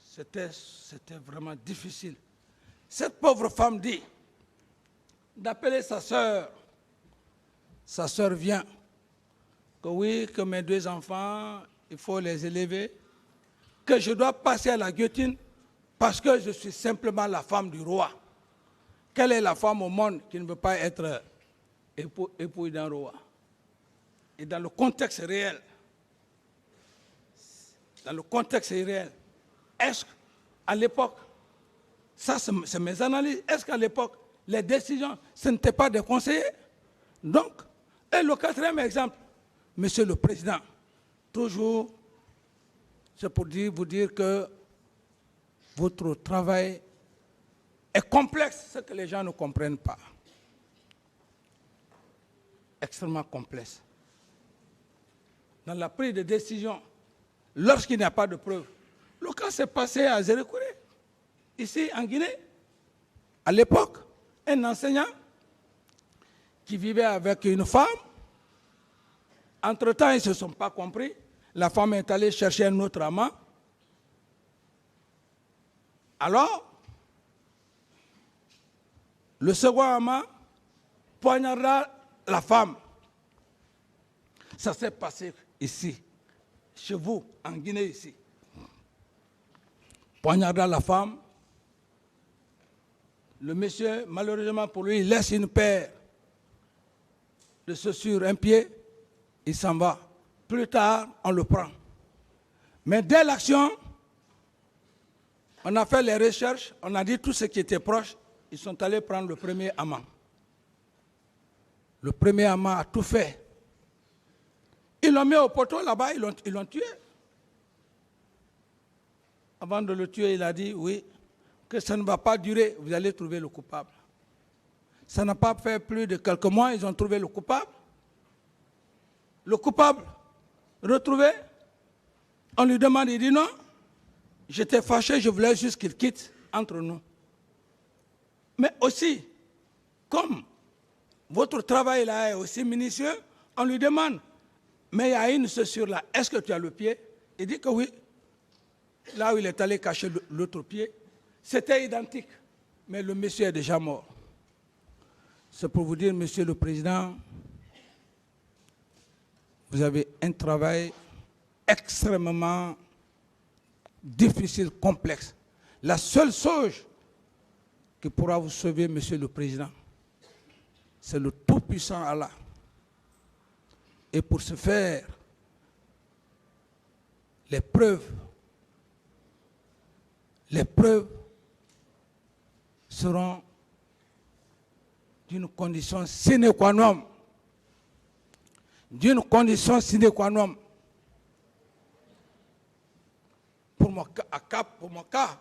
C'était vraiment difficile. Cette pauvre femme dit d'appeler sa sœur. Sa sœur vient. Que oui, que mes deux enfants, il faut les élever. Que je dois passer à la guillotine parce que je suis simplement la femme du roi. Quelle est la femme au monde qui ne veut pas être épouse d'un roi? Et dans le contexte réel, est-ce qu'à l'époque, ça c'est mes analyses, est-ce qu'à l'époque, les décisions, ce n'était pas des conseillers? Donc, et le quatrième exemple, Monsieur le Président, toujours, c'est pour vous dire que votre travail est complexe, ce que les gens ne comprennent pas. Extrêmement complexe. Dans la prise de décision, lorsqu'il n'y a pas de preuves, le cas s'est passé à Zérékouré, ici en Guinée. À l'époque, un enseignant qui vivait avec une femme. Entre-temps, ils ne se sont pas compris. La femme est allée chercher un autre amant. Alors, le second amant poignarda la femme. Ça s'est passé ici, chez vous, en Guinée, ici. Poignarda la femme. Le monsieur, malheureusement pour lui, il laisse une paire de chaussures, un pied, il s'en va. Plus tard, on le prend. Mais dès l'action, on a fait les recherches, on a dit tout ce qui était proche, ils sont allés prendre le premier amant. Le premier amant a tout fait. Ils l'ont mis au poteau là-bas, ils l'ont tué. Avant de le tuer, il a dit, oui, que ça ne va pas durer, vous allez trouver le coupable. Ça n'a pas fait plus de quelques mois, ils ont trouvé le coupable. Le coupable, retrouvé, on lui demande, il dit non, j'étais fâché, je voulais juste qu'il quitte entre nous. Mais aussi, comme votre travail là est aussi minutieux, on lui demande, mais il y a une chaussure là, est-ce que tu as le pied? Il dit que oui. Là où il est allé cacher l'autre pied, c'était identique, mais le monsieur est déjà mort. C'est pour vous dire, Monsieur le Président, vous avez un travail extrêmement difficile, complexe. La seule chose qui pourra vous sauver, Monsieur le Président, c'est le tout-puissant Allah. Et pour ce faire, les preuves seront d'une condition sine qua non. D'une condition sine qua non. Pour mon cas,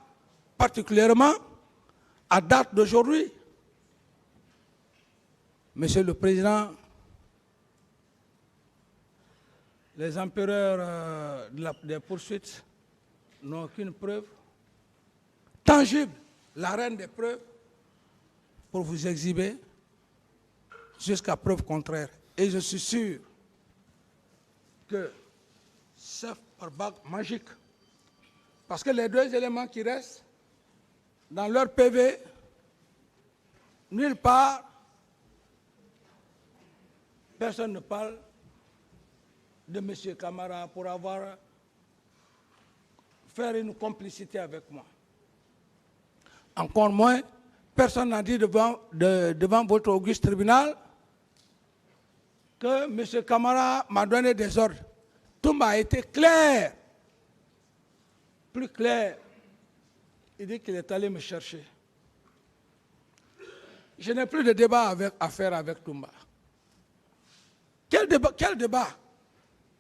particulièrement, à date d'aujourd'hui, Monsieur le Président, les empereurs des poursuites n'ont aucune preuve tangible, la reine des preuves, pour vous exhiber jusqu'à preuve contraire. Et je suis sûr que c'est par bague magique. Parce que les deux éléments qui restent dans leur PV, nulle part, personne ne parle de M. Camara pour avoir fait une complicité avec moi. Encore moins, personne n'a dit devant votre auguste tribunal que M. Camara m'a donné des ordres. Tout m'a été clair, plus clair. Il dit qu'il est allé me chercher. Je n'ai plus de débat à faire avec Toumba. Quel débat?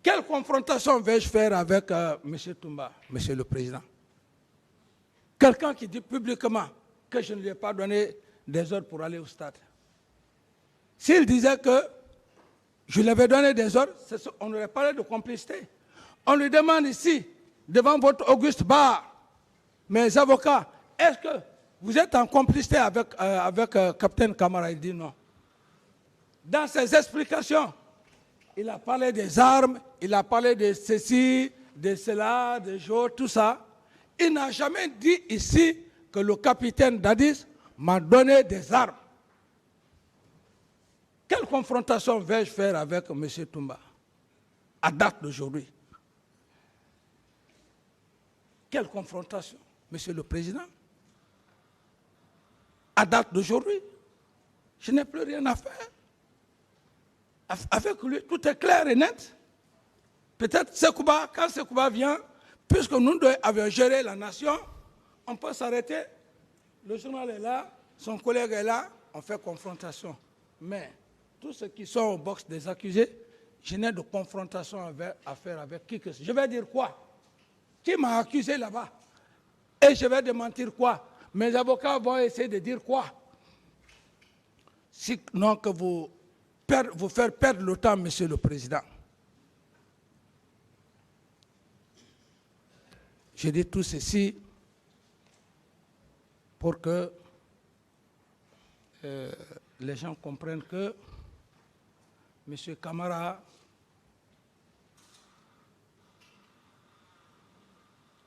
Quelle confrontation vais-je faire avec M. Toumba, M. le Président? Quelqu'un qui dit publiquement que je ne lui ai pas donné des ordres pour aller au stade. S'il disait que je lui avais donné des ordres, on aurait parlé de complicité. On lui demande ici, devant votre auguste bar, mes avocats, est-ce que vous êtes en complicité avec Capitaine Camara? Il dit non. Dans ses explications, il a parlé des armes, il a parlé de ceci, de cela, de choses, tout ça. Il n'a jamais dit ici que le capitaine Dadis m'a donné des armes. Quelle confrontation vais-je faire avec M. Toumba à date d'aujourd'hui? Quelle confrontation, Monsieur le Président? À date d'aujourd'hui, je n'ai plus rien à faire. Avec lui, tout est clair et net. Peut-être Sekouba, quand Sekouba vient, puisque nous avions géré la nation, on peut s'arrêter. Le journal est là, son collègue est là, on fait confrontation. Mais tous ceux qui sont au box des accusés, je n'ai de confrontation à faire avec qui que ce soit. Je vais dire quoi? Qui m'a accusé là-bas? Et je vais démentir quoi? Mes avocats vont essayer de dire quoi? Sinon que vous faire perdre le temps, Monsieur le Président. Je dis tout ceci pour que les gens comprennent que M. Camara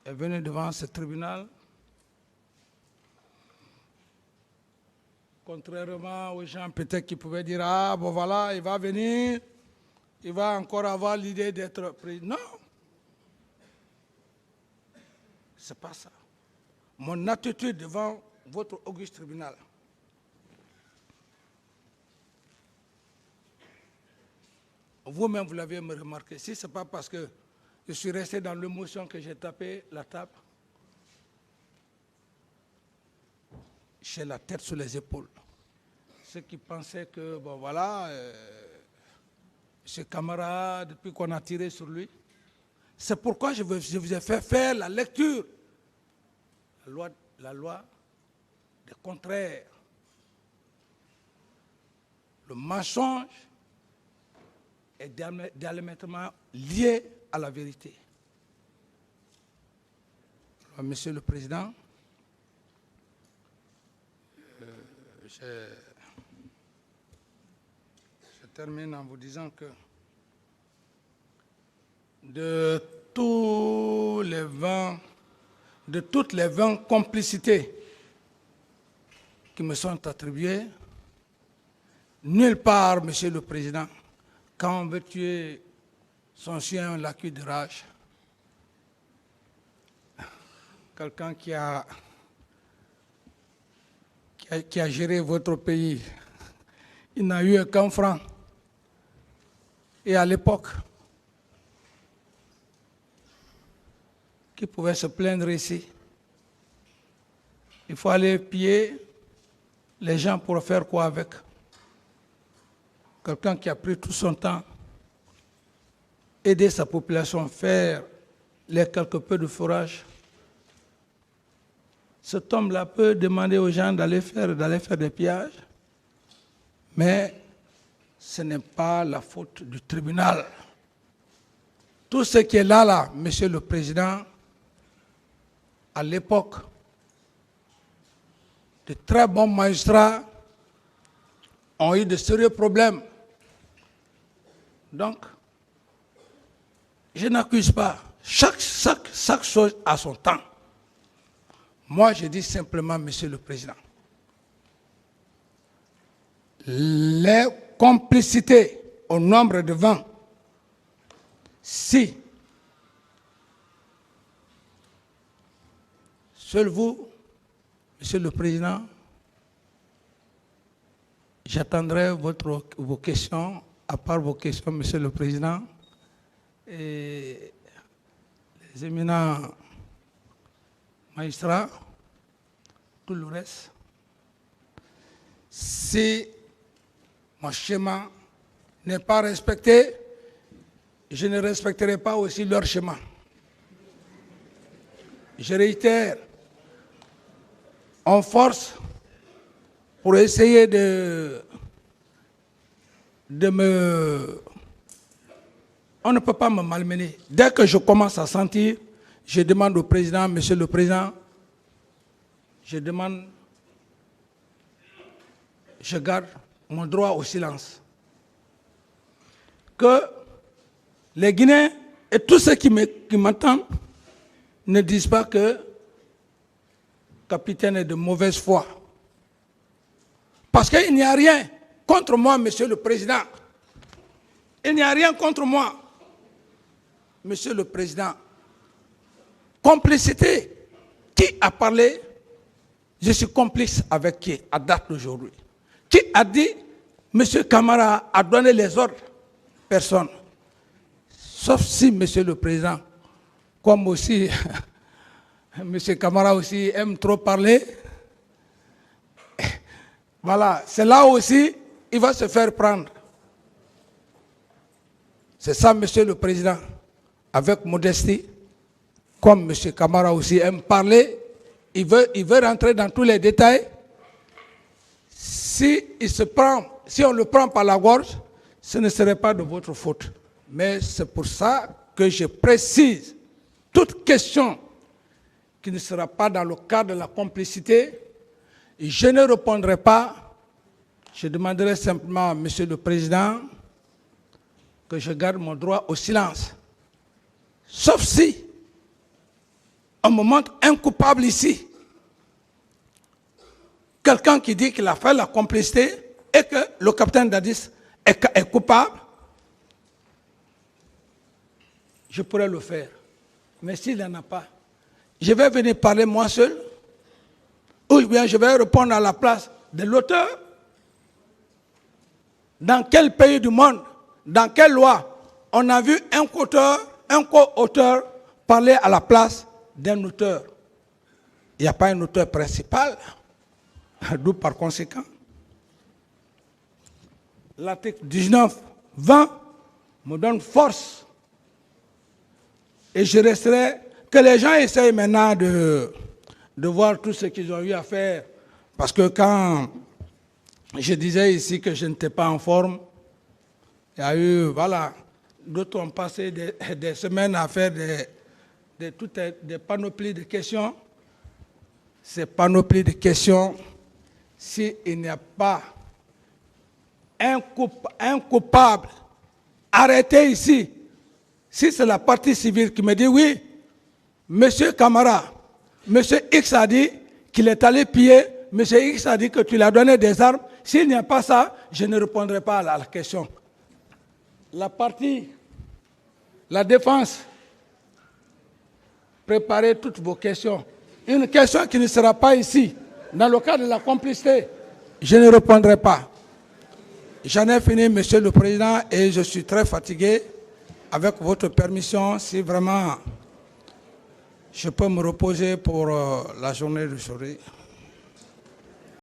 est venu devant ce tribunal, contrairement aux gens peut-être qui pouvaient dire « Ah, bon voilà, il va venir il va encore avoir l'idée d'être président. Non. C'est pas ça. Mon attitude devant votre auguste tribunal, vous-même, vous l'avez remarqué. Si ce n'est pas parce que je suis resté dans l'émotion que j'ai tapé la table, j'ai la tête sur les épaules. Ceux qui pensaient que, bon voilà, ce camarade, depuis qu'on a tiré sur lui, c'est pourquoi je vous ai fait faire la lecture. La loi des contraires. Le mensonge est diamétralement lié à la vérité. Alors, Monsieur le Président, je termine en vous disant que de toutes les 20 complicités qui me sont attribuées, nulle part, Monsieur le Président, quand on veut tuer son chien, on l'accuse de rage. Quelqu'un qui a géré votre pays, il n'a eu qu'un franc. Et à l'époque, qui pouvait se plaindre ici? Il faut aller piller les gens pour faire quoi avec? Quelqu'un qui a pris tout son temps, aider sa population, faire les quelque peu de forage. Cet homme-là peut demander aux gens d'aller faire des pillages, mais ce n'est pas la faute du tribunal. Tout ce qui est là, Monsieur le Président, à l'époque, de très bons magistrats ont eu de sérieux problèmes. Donc, je n'accuse pas. Chaque chose a son temps. Moi, je dis simplement, Monsieur le Président, les complicités au nombre de 20, si seul vous, Monsieur le Président, j'attendrai vos questions, à part vos questions, Monsieur le Président, et les éminents magistrats, tout le reste. Si mon schéma n'est pas respecté, je ne respecterai pas aussi leur schéma. Je réitère, on force pour essayer de me... On ne peut pas me malmener. Dès que je commence à sentir, je demande au président, Monsieur le Président, je garde mon droit au silence. Que les Guinéens et tous ceux qui m'entendent ne disent pas que le capitaine est de mauvaise foi. Parce qu'il n'y a rien contre moi, Monsieur le Président. Il n'y a rien contre moi, Monsieur le Président. Complicité. Qui a parlé? Je suis complice avec qui à date d'aujourd'hui? Qui a dit, Monsieur Camara a donné les ordres? Personne. Sauf si, Monsieur le Président, comme aussi, Monsieur Camara aussi aime trop parler, voilà, c'est là aussi, il va se faire prendre. C'est ça, Monsieur le Président, avec modestie, comme M. Camara aussi aime parler, il veut rentrer dans tous les détails. Si on le prend par la gorge, ce ne serait pas de votre faute. Mais c'est pour ça que je précise, toute question qui ne sera pas dans le cadre de la complicité, je ne répondrai pas. Je demanderai simplement à M. le Président que je garde mon droit au silence. Sauf si on me montre un coupable ici. Quelqu'un qui dit qu'il a fait la complicité et que le capitaine Dadis est coupable. je pourrais le faire. Mais s'il n'y en a pas, je vais venir parler moi seul, ou bien je vais répondre à la place de l'auteur. Dans quel pays du monde, dans quelle loi, on a vu un co-auteur parler à la place d'un auteur? Il n'y a pas un auteur principal, d'où par conséquent, l'article 19-20 me donne force. Et je resterai, que les gens essayent maintenant de voir tout ce qu'ils ont eu à faire. Parce que quand je disais ici que je n'étais pas en forme, il y a eu, voilà, d'autres ont passé des semaines à faire des panoplies de questions. Ces panoplies de questions, s'il n'y a pas un coupable arrêté ici, si c'est la partie civile qui me dit oui, monsieur Camara, monsieur X a dit qu'il est allé piller, monsieur X a dit que tu lui as donné des armes, s'il n'y a pas ça, je ne répondrai pas à la question. La défense, préparez toutes vos questions. Une question qui ne sera pas ici, dans le cadre de la complicité, je ne répondrai pas. J'en ai fini, Monsieur le Président, et je suis très fatigué. Avec votre permission, si vraiment je peux me reposer pour la journée d'aujourd'hui.